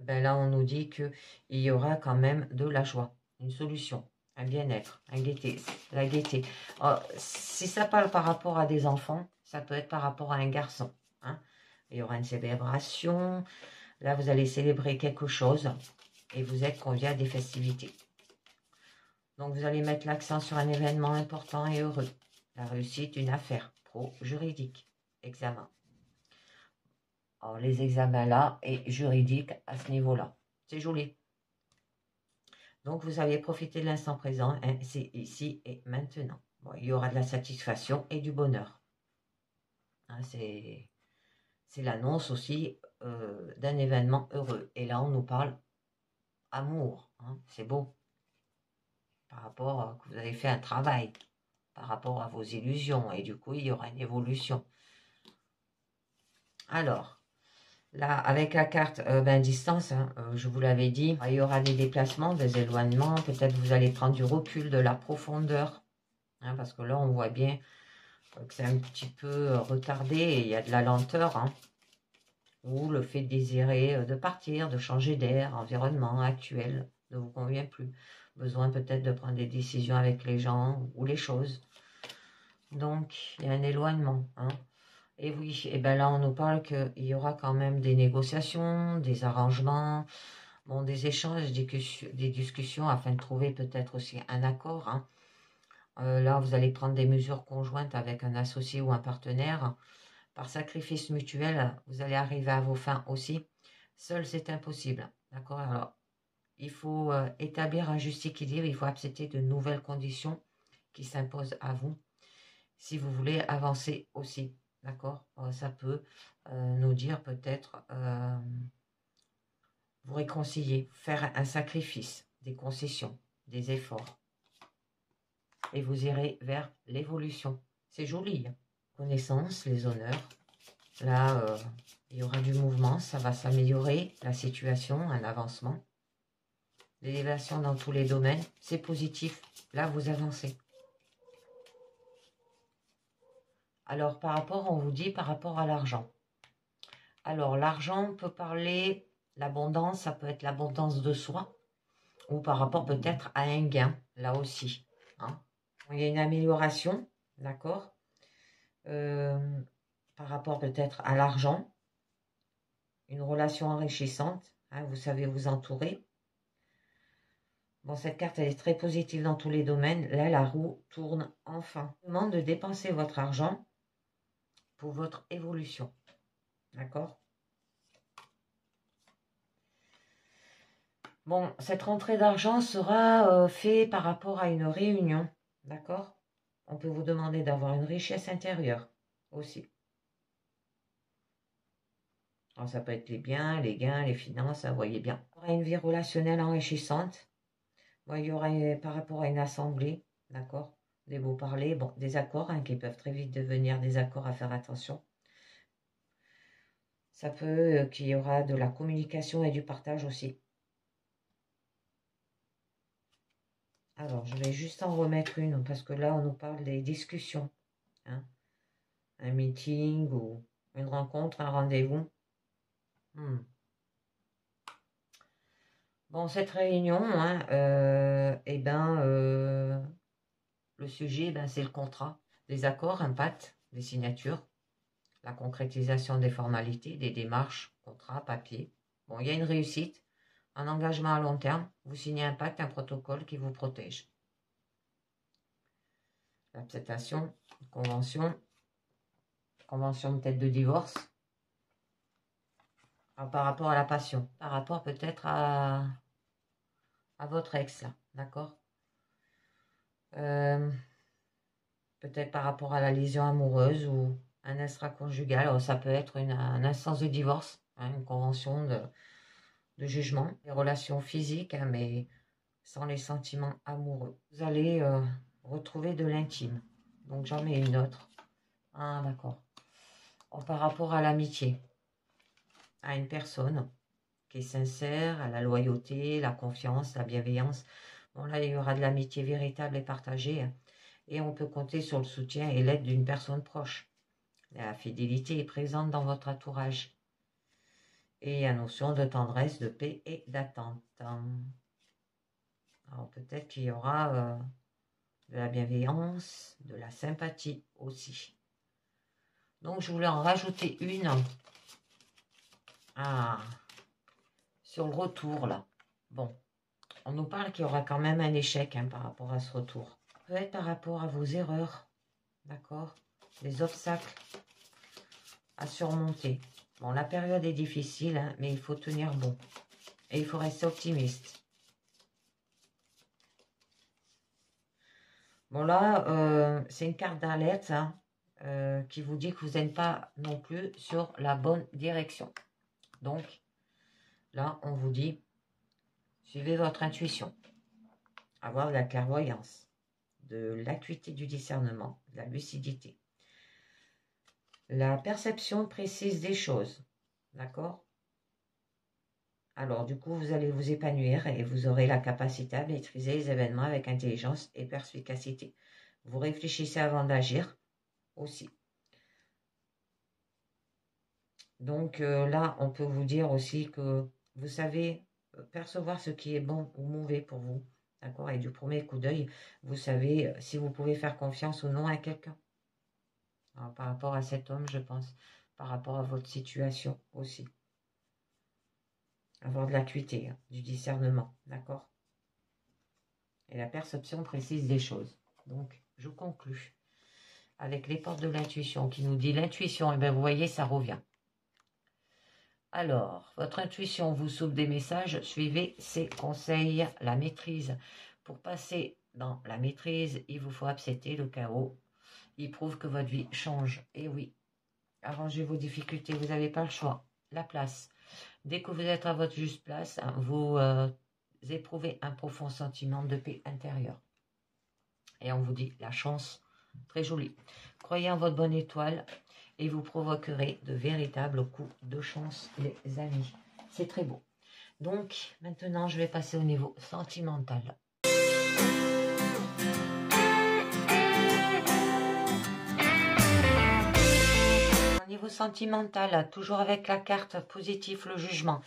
A: Ben là, on nous dit qu'il y aura quand même de la joie, une solution, un bien-être, la gaieté. Alors, si ça parle par rapport à des enfants, ça peut être par rapport à un garçon. Il y aura une célébration. Là, vous allez célébrer quelque chose et vous êtes conviés à des festivités. Donc, vous allez mettre l'accent sur un événement important et heureux. La réussite d'une affaire pro-juridique. Examen. Alors, les examens là et juridiques à ce niveau-là. C'est joli. Donc, vous allez profiter de l'instant présent. C'est ici et maintenant. Bon, il y aura de la satisfaction et du bonheur. C'est l'annonce aussi d'un événement heureux. Et là, on nous parle amour. C'est beau. Par rapport à que vous avez fait un travail. Par rapport à vos illusions. Et du coup, il y aura une évolution. Alors, là, avec la carte distance, je vous l'avais dit, il y aura des déplacements, des éloignements. Peut-être vous allez prendre du recul, de la profondeur. Parce que là, on voit bien que c'est un petit peu retardé et il y a de la lenteur. Ou le fait de désirer de partir, de changer d'air, environnement actuel ne vous convient plus. Besoin peut-être de prendre des décisions avec les gens ou les choses. Donc, il y a un éloignement. Et oui, et bien là, on nous parle qu'il y aura quand même des négociations, des arrangements, bon, des échanges, des discussions afin de trouver peut-être aussi un accord. Là, vous allez prendre des mesures conjointes avec un associé ou un partenaire. Par sacrifice mutuel, vous allez arriver à vos fins aussi. Seul, c'est impossible. D'accord? Alors, il faut établir un juste équilibre. Il faut accepter de nouvelles conditions qui s'imposent à vous si vous voulez avancer aussi. D'accord? Ça peut nous dire peut-être vous réconcilier, faire un sacrifice, des concessions, des efforts. Et vous irez vers l'évolution. C'est joli. Connaissance, les honneurs. Là, il y aura du mouvement, ça va s'améliorer, la situation, un avancement. L'élévation dans tous les domaines, c'est positif. Là, vous avancez. Alors, par rapport, on vous dit par rapport à l'argent. Alors, l'argent peut parler, l'abondance, ça peut être l'abondance de soi, ou par rapport peut-être à un gain, là aussi. Il y a une amélioration, d'accord, par rapport peut-être à l'argent, une relation enrichissante, vous savez vous entourer. Bon, cette carte, elle est très positive dans tous les domaines. Là, la roue tourne enfin. Je vous demande de dépenser votre argent pour votre évolution. D'accord? Bon, cette rentrée d'argent sera faite par rapport à une réunion, d'accord? On peut vous demander d'avoir une richesse intérieure aussi. Alors, ça peut être les biens, les gains, les finances, vous voyez bien. Il y aura une vie relationnelle enrichissante. Bon, il y aura par rapport à une assemblée, d'accord? Des beaux parlers, bon, des accords hein, qui peuvent très vite devenir des accords à faire attention. Ça peut qu'il y aura de la communication et du partage aussi. Alors, je vais juste en remettre une parce que là, on nous parle des discussions. Hein. Un meeting ou une rencontre, un rendez-vous. Bon, cette réunion, hein, le sujet, c'est le contrat, des accords, un pacte, des signatures, la concrétisation des formalités, des démarches, contrat, papier. Bon, il y a une réussite, un engagement à long terme. Vous signez un pacte, un protocole qui vous protège. L'acceptation, convention peut-être de divorce. Alors, par rapport à la passion, par rapport peut-être à votre ex, là, d'accord peut-être par rapport à la lésion amoureuse ou un extra-conjugal. Alors, ça peut être un instance de divorce, hein, une convention de jugement, des relations physiques, hein, mais sans les sentiments amoureux. Vous allez retrouver de l'intime. Donc, j'en mets une autre. Ah, d'accord. Par rapport à l'amitié, à une personne qui est sincère, à la loyauté, la confiance, la bienveillance. Bon, là, il y aura de l'amitié véritable et partagée. Hein. Et on peut compter sur le soutien et l'aide d'une personne proche. La fidélité est présente dans votre entourage. Et la notion de tendresse, de paix et d'attente. Alors peut-être qu'il y aura de la bienveillance, de la sympathie aussi. Donc je voulais en rajouter une. Sur le retour là. Bon, on nous parle qu'il y aura quand même un échec hein, par rapport à ce retour. Peut être par rapport à vos erreurs, d'accord? Des obstacles à surmonter. Bon, la période est difficile, hein, mais il faut tenir bon. Et il faut rester optimiste. Bon, là, c'est une carte d'alerte hein, qui vous dit que vous n'êtes pas non plus sur la bonne direction. Donc, là, on vous dit, suivez votre intuition. Avoir de la clairvoyance, de l'acuité du discernement, de la lucidité. La perception précise des choses. D'accord? Alors, du coup, vous allez vous épanouir et vous aurez la capacité à maîtriser les événements avec intelligence et perspicacité. Vous réfléchissez avant d'agir aussi. Donc là, on peut vous dire aussi que vous savez percevoir ce qui est bon ou mauvais pour vous. D'accord? Et du premier coup d'œil, vous savez si vous pouvez faire confiance ou non à quelqu'un. Par rapport à cet homme, je pense. Par rapport à votre situation aussi. Avoir de l'acuité, hein, du discernement. D'accord? Et la perception précise des choses. Donc, je conclus avec les portes de l'intuition qui nous dit l'intuition, et bien vous voyez, ça revient. Alors, votre intuition vous souffle des messages, suivez ses conseils, la maîtrise. Pour passer dans la maîtrise, il vous faut accepter le chaos. Il prouve que votre vie change. Et oui, arrangez vos difficultés, vous n'avez pas le choix. La place. Dès que vous êtes à votre juste place, vous éprouvez un profond sentiment de paix intérieure. Et on vous dit la chance, très jolie. Croyez en votre bonne étoile et vous provoquerez de véritables coups de chance, les amis. C'est très beau. Donc, maintenant, je vais passer au niveau sentimental. Au niveau sentimental, toujours avec la carte positive, le jugement.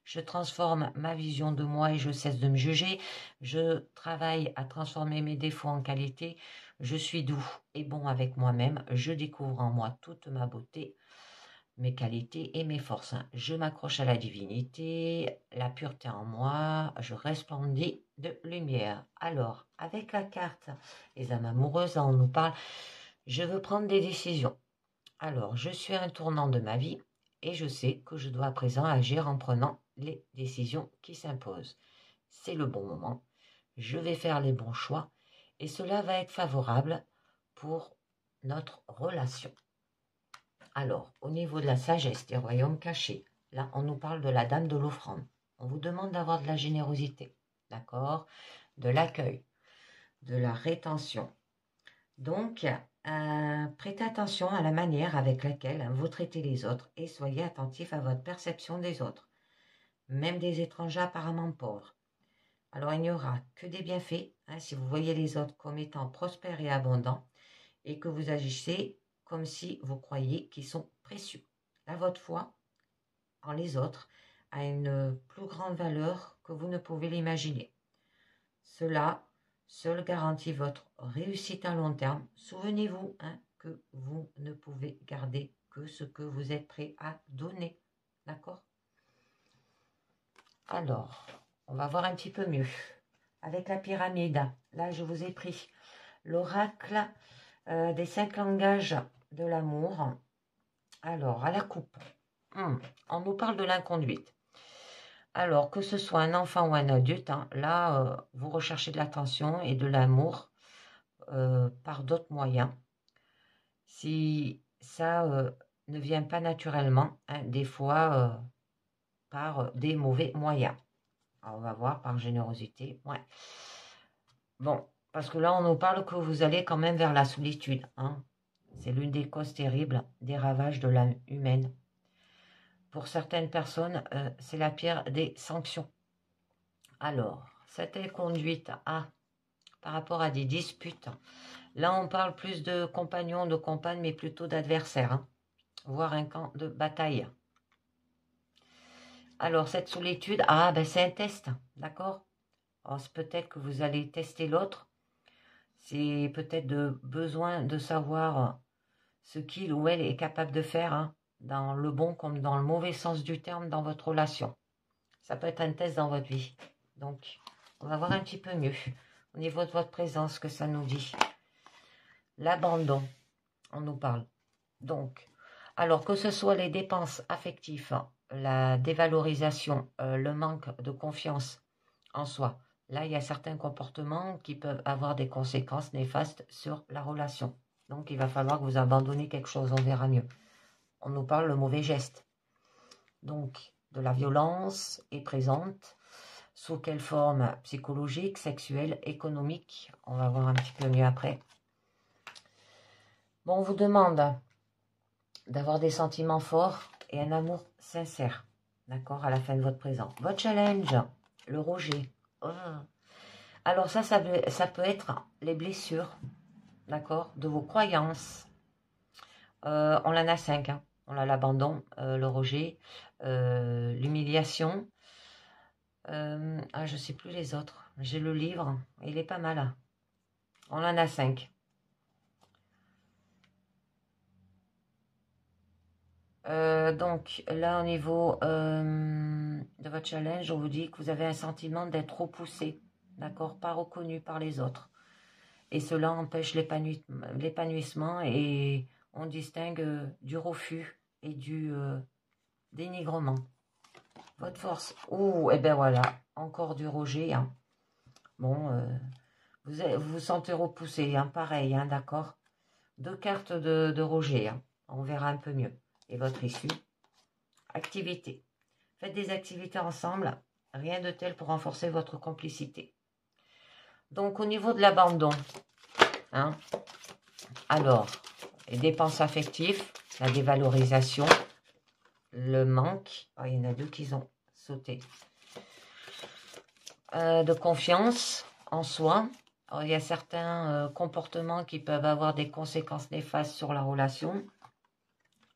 A: Je transforme ma vision de moi et je cesse de me juger. Je travaille à transformer mes défauts en qualité. Je suis doux et bon avec moi-même. Je découvre en moi toute ma beauté, mes qualités et mes forces. Je m'accroche à la divinité, la pureté en moi. Je resplendis de lumière. Alors, avec la carte les âmes amoureuses, on nous parle. Je veux prendre des décisions. Alors, je suis à un tournant de ma vie et je sais que je dois à présent agir en prenant les décisions qui s'imposent. c'est le bon moment, je vais faire les bons choix et cela va être favorable pour notre relation. Alors, au niveau de la sagesse des royaumes cachés, là, on nous parle de la dame de l'offrande. On vous demande d'avoir de la générosité, d'accord, de l'accueil, de la rétention. Donc, prêtez attention à la manière avec laquelle vous traitez les autres et soyez attentif à votre perception des autres, même des étrangers apparemment pauvres. Alors, il n'y aura que des bienfaits si vous voyez les autres comme étant prospères et abondants et que vous agissez comme si vous croyiez qu'ils sont précieux. Là, votre foi en les autres a une plus grande valeur que vous ne pouvez l'imaginer. Cela seul garantit votre réussite à long terme. Souvenez-vous que vous ne pouvez garder que ce que vous êtes prêt à donner. D'accord? Alors, on va voir un petit peu mieux. Avec la pyramide, là, je vous ai pris l'oracle des 5 langages de l'amour. Alors, à la coupe, on nous parle de l'inconduite. Alors, que ce soit un enfant ou un adulte, là, vous recherchez de l'attention et de l'amour par d'autres moyens. Si ça ne vient pas naturellement, des fois par des mauvais moyens. Alors, on va voir par générosité. Ouais. Bon, parce que là, on nous parle que vous allez quand même vers la solitude. C'est l'une des causes terribles des ravages de l'âme humaine. Pour certaines personnes, c'est la pire des sanctions. Alors, cette conduite par rapport à des disputes, là on parle plus de compagnons, de compagnes, mais plutôt d'adversaires, voire un camp de bataille. Alors, cette solitude, c'est un test, d'accord? C'est peut-être que vous allez tester l'autre, c'est peut-être de besoin de savoir ce qu'il ou elle est capable de faire, dans le bon comme dans le mauvais sens du terme dans votre relation. Ça peut être un test dans votre vie. Donc, on va voir un petit peu mieux au niveau de votre présence que ça nous dit. L'abandon, on nous parle. Donc, alors que ce soit les dépenses affectives, la dévalorisation, le manque de confiance en soi, là, il y a certains comportements qui peuvent avoir des conséquences néfastes sur la relation. Donc, il va falloir que vous abandonnez quelque chose, on verra mieux. On nous parle le mauvais geste. Donc, de la violence est présente. Sous quelle forme? Psychologique, sexuelle, économique? On va voir un petit peu mieux après. Bon, on vous demande d'avoir des sentiments forts et un amour sincère. D'accord? À la fin de votre présent. Votre challenge, le rejet. Alors ça peut être les blessures. D'accord? De vos croyances. On en a 5. On a l'abandon, le rejet, l'humiliation. Je ne sais plus les autres. J'ai le livre. Il est pas mal. On en a 5. Donc, là, au niveau de votre challenge, on vous dit que vous avez un sentiment d'être repoussé. D'accord? Pas reconnu par les autres. Et cela empêche l'épanouissement et on distingue du refus et du dénigrement. Votre force. Et ben voilà, encore du rejet. Bon, vous vous sentez repoussé, pareil, d'accord. 2 cartes de rejet, on verra un peu mieux. Et votre issue. Activité. Faites des activités ensemble, rien de tel pour renforcer votre complicité. Donc, au niveau de l'abandon, alors, les dépenses affectives, la dévalorisation, le manque, il y en a 2 qui ont sauté, de confiance en soi. Alors, il y a certains comportements qui peuvent avoir des conséquences néfastes sur la relation.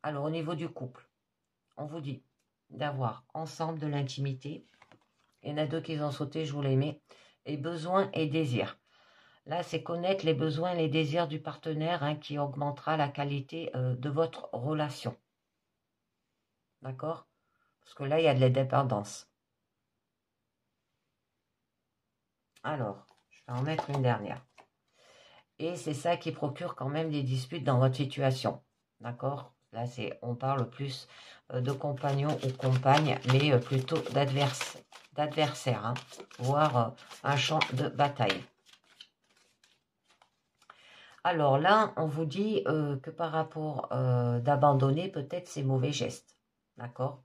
A: Alors, au niveau du couple, on vous dit d'avoir ensemble de l'intimité. Il y en a 2 qui ont sauté, je vous les mets. Et besoins et désirs. Là, c'est connaître les besoins et les désirs du partenaire qui augmentera la qualité de votre relation. D'accord? Parce que là, il y a de la dépendance. Alors, je vais en mettre une dernière. Et c'est ça qui procure quand même des disputes dans votre situation. D'accord? Là, on parle plus de compagnons ou compagnes, mais plutôt d'adversaire, hein, voire un champ de bataille. Alors là, on vous dit que par rapport d'abandonner peut-être ces mauvais gestes, d'accord?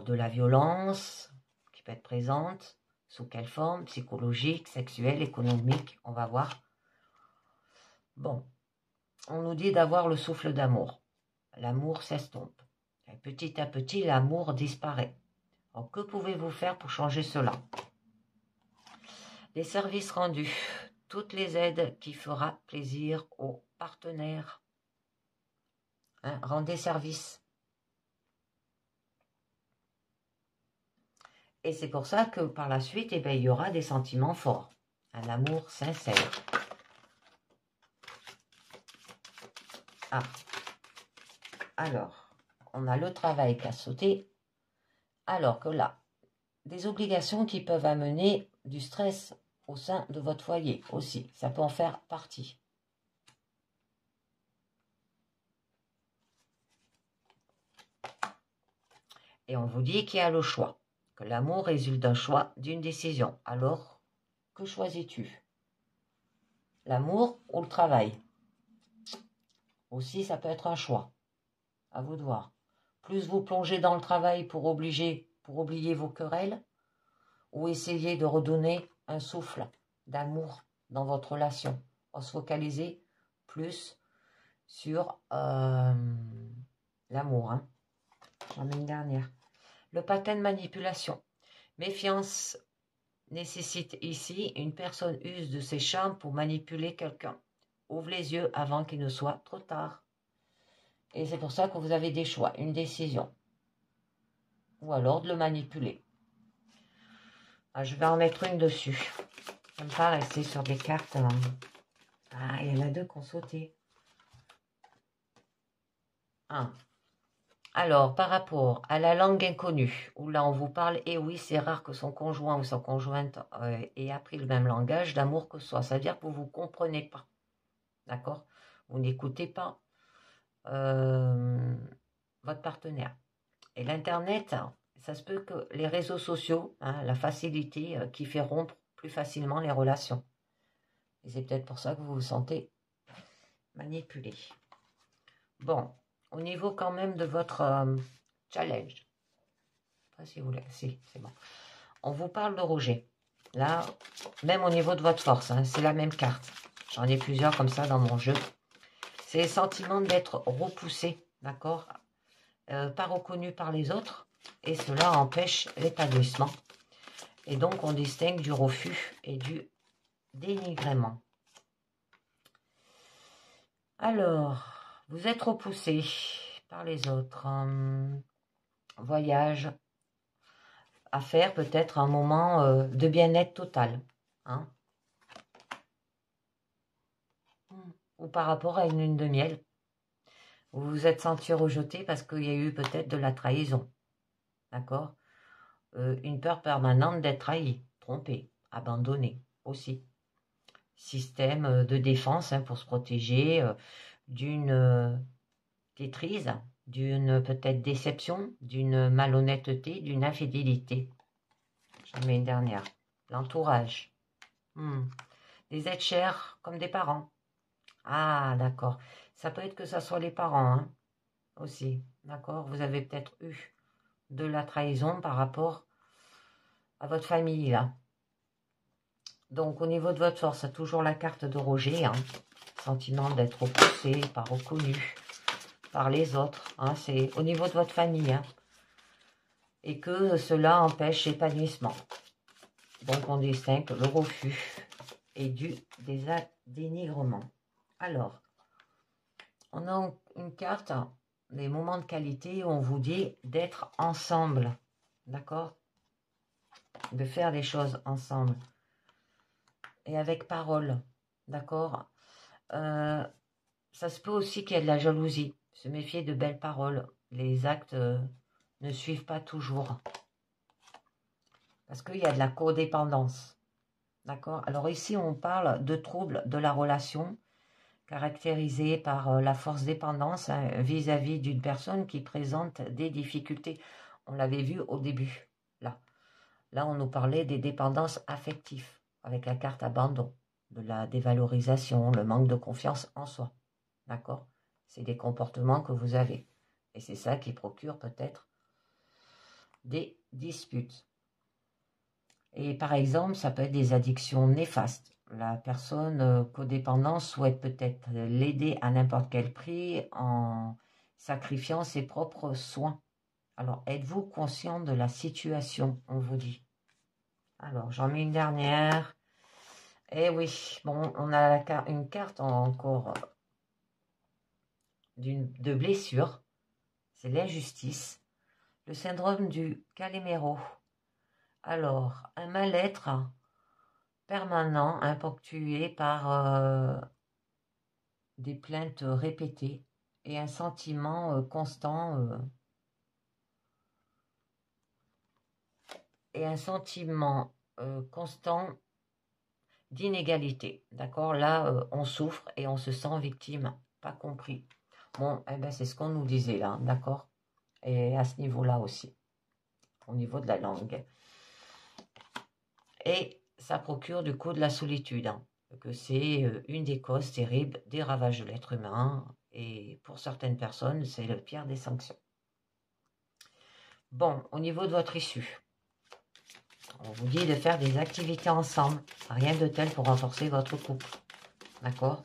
A: De la violence qui peut être présente, sous quelle forme? Psychologique, sexuelle, économique, on va voir. Bon, on nous dit d'avoir le souffle d'amour. L'amour s'estompe. Petit à petit, l'amour disparaît. Alors, que pouvez-vous faire pour changer cela? Les services rendus, toutes les aides qui fera plaisir aux partenaires. Hein, rendez service. Et c'est pour ça que par la suite, eh bien, il y aura des sentiments forts. Un amour sincère. Ah. Alors, on a le travail qui a sauté. Alors que là, des obligations qui peuvent amener du stress au sein de votre foyer aussi. Ça peut en faire partie. Et on vous dit qu'il y a le choix. Que l'amour résulte d'un choix, d'une décision. Alors, que choisis-tu? L'amour ou le travail? Aussi, ça peut être un choix. À vous de voir. Plus vous plongez dans le travail pour oublier vos querelles, ou essayer de redonner un souffle d'amour dans votre relation. On se focaliser plus sur l'amour. Hein. J'en ai une dernière. Le pattern de manipulation. Méfiance nécessite ici une personne use de ses charmes pour manipuler quelqu'un. Ouvre les yeux avant qu'il ne soit trop tard. Et c'est pour ça que vous avez des choix, une décision. Ou alors de le manipuler. Ah, je vais en mettre une dessus. J'aime pas rester sur des cartes. Ah, il y en a deux qui ont sauté. Un. Alors, par rapport à la langue inconnue, où là on vous parle, et oui, c'est rare que son conjoint ou sa conjointe ait appris le même langage d'amour que soi. C'est-à-dire que vous ne vous comprenez pas. D'accord? Vous n'écoutez pas votre partenaire. Et l'Internet, ça se peut que les réseaux sociaux, hein, la facilité qui fait rompre plus facilement les relations. Et c'est peut-être pour ça que vous vous sentez manipulé. Bon, au niveau quand même de votre challenge, pas si vous voulez, si, c'est bon. On vous parle de rejet. Là, même au niveau de votre force, hein, c'est la même carte. J'en ai plusieurs comme ça dans mon jeu. C'est le sentiment d'être repoussé, d'accord, pas reconnu par les autres, et cela empêche l'épanouissement. Et donc, on distingue du refus et du dénigrement. Alors, vous êtes repoussé par les autres. Voyage à faire, peut-être un moment de bien-être total. Hein, ou par rapport à une lune de miel. Vous vous êtes senti rejeté parce qu'il y a eu peut-être de la trahison. D'accord? Une peur permanente d'être trahi, trompé, abandonné aussi. Système de défense hein, pour se protéger d'une tétrise, d'une peut-être déception, d'une malhonnêteté, d'une infidélité. J'en mets une dernière. L'entourage. Des êtres chers comme des parents. Ah, d'accord. Ça peut être que ça soit les parents hein, aussi. D'accord? Vous avez peut-être eu de la trahison par rapport à votre famille là. Donc au niveau de votre force, c'est toujours la carte de rejet. Hein. Sentiment d'être repoussé, pas reconnu par les autres. Hein. C'est au niveau de votre famille. Hein. Et que cela empêche l'épanouissement. Donc on distingue le refus et du dénigrement. Alors, on a une carte des moments de qualité où on vous dit d'être ensemble. D'accord? De faire des choses ensemble. Et avec parole. D'accord? Ça se peut aussi qu'il y ait de la jalousie. Se méfier de belles paroles. Les actes ne suivent pas toujours. Parce qu'il y a de la codépendance. D'accord? Alors ici, on parle de troubles de la relation caractérisés par la force dépendance hein, vis-à-vis d'une personne qui présente des difficultés. On l'avait vu au début, là. Là, on nous parlait des dépendances affectives, avec la carte abandon, de la dévalorisation, le manque de confiance en soi. D'accord? C'est des comportements que vous avez. Et c'est ça qui procure peut-être des disputes. Et par exemple, ça peut être des addictions néfastes. La personne codépendante souhaite peut-être l'aider à n'importe quel prix en sacrifiant ses propres soins. Alors, êtes-vous conscient de la situation, on vous dit? Alors, j'en mets une dernière. Eh oui, bon, on a une carte encore de blessure. C'est l'injustice. Le syndrome du Calimero. Alors, un mal-être permanent, ponctué par des plaintes répétées et un sentiment constant d'inégalité. D'accord? Là, on souffre et on se sent victime, pas compris. Bon, eh ben, c'est ce qu'on nous disait là, d'accord? Et à ce niveau-là aussi, au niveau de la langue. Et ça procure du coup de la solitude, que c'est une des causes terribles des ravages de l'être humain. Et pour certaines personnes, c'est le pire des sanctions. Bon, au niveau de votre issue, on vous dit de faire des activités ensemble. Rien de tel pour renforcer votre couple. D'accord?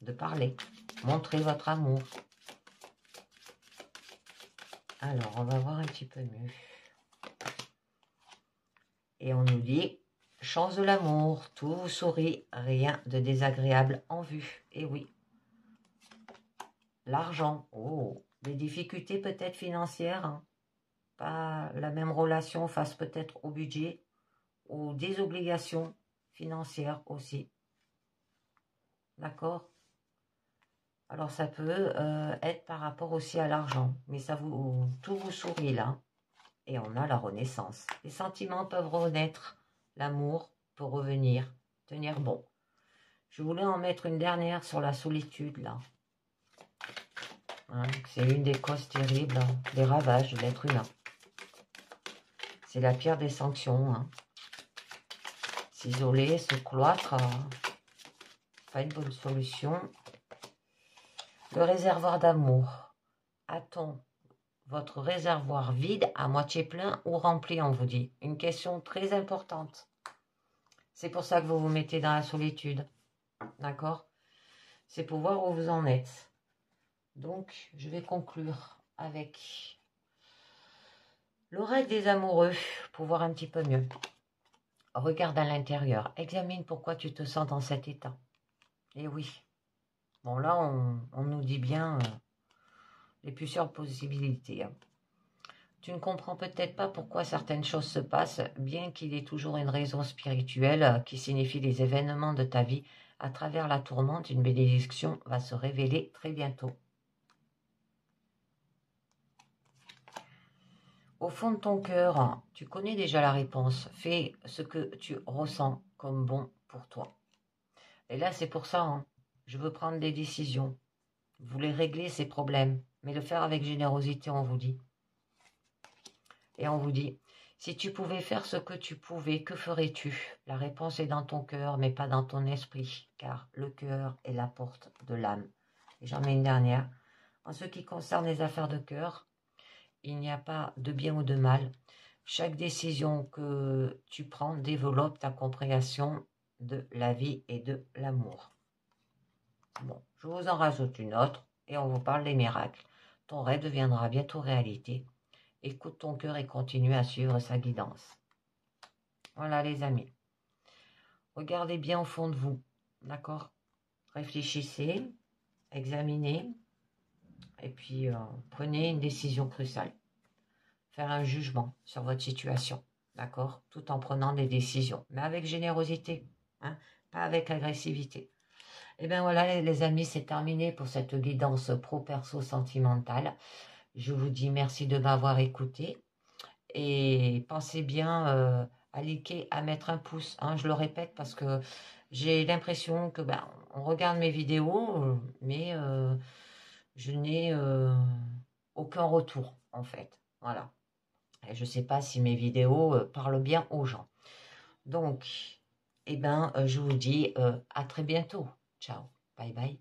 A: De parler. Montrer votre amour. Alors, on va voir un petit peu mieux. Et on nous dit, chance de l'amour, tout vous sourit, rien de désagréable en vue. Et oui. L'argent, oh, des difficultés peut-être financières, pas la même relation face peut-être au budget, ou des obligations financières aussi. D'accord? Alors ça peut être par rapport aussi à l'argent, mais tout vous sourit là. Et on a la renaissance. Les sentiments peuvent renaître, l'amour peut revenir, tenir bon. Je voulais en mettre une dernière sur la solitude là. C'est une des causes terribles des ravages de l'être humain. C'est la pire des sanctions. S'isoler, se cloître, pas une bonne solution. Le réservoir d'amour. A-t-on votre réservoir vide, à moitié plein ou rempli, on vous dit? Une question très importante. C'est pour ça que vous vous mettez dans la solitude. D'accord? C'est pour voir où vous en êtes. Donc, je vais conclure avec l'oreille des amoureux pour voir un petit peu mieux. Regarde à l'intérieur. Examine pourquoi tu te sens dans cet état. Et oui. Bon, là, on nous dit bien les plusieurs possibilités. Tu ne comprends peut-être pas pourquoi certaines choses se passent, bien qu'il y ait toujours une raison spirituelle qui signifie les événements de ta vie. À travers la tourmente, une bénédiction va se révéler très bientôt. Au fond de ton cœur, tu connais déjà la réponse. Fais ce que tu ressens comme bon pour toi. Et là, c'est pour ça, je veux prendre des décisions. Vous voulez régler ces problèmes, mais le faire avec générosité, on vous dit. Et on vous dit, si tu pouvais faire ce que tu pouvais, que ferais-tu? La réponse est dans ton cœur, mais pas dans ton esprit, car le cœur est la porte de l'âme. Et j'en mets une dernière. En ce qui concerne les affaires de cœur, il n'y a pas de bien ou de mal. Chaque décision que tu prends développe ta compréhension de la vie et de l'amour. Bon, je vous en rajoute une autre et on vous parle des miracles. Ton rêve deviendra bientôt réalité. Écoute ton cœur et continue à suivre sa guidance. Voilà les amis. Regardez bien au fond de vous, d'accord? Réfléchissez, examinez et puis prenez une décision cruciale. Faire un jugement sur votre situation, d'accord? Tout en prenant des décisions, mais avec générosité, pas avec agressivité. Et bien voilà les amis, c'est terminé pour cette guidance pro-perso sentimentale. Je vous dis merci de m'avoir écouté et pensez bien à liker, à mettre un pouce. Je le répète parce que j'ai l'impression que on regarde mes vidéos, mais je n'ai aucun retour en fait. Voilà. Je ne sais pas si mes vidéos parlent bien aux gens. Donc, eh ben, je vous dis à très bientôt. Ciao, bye bye.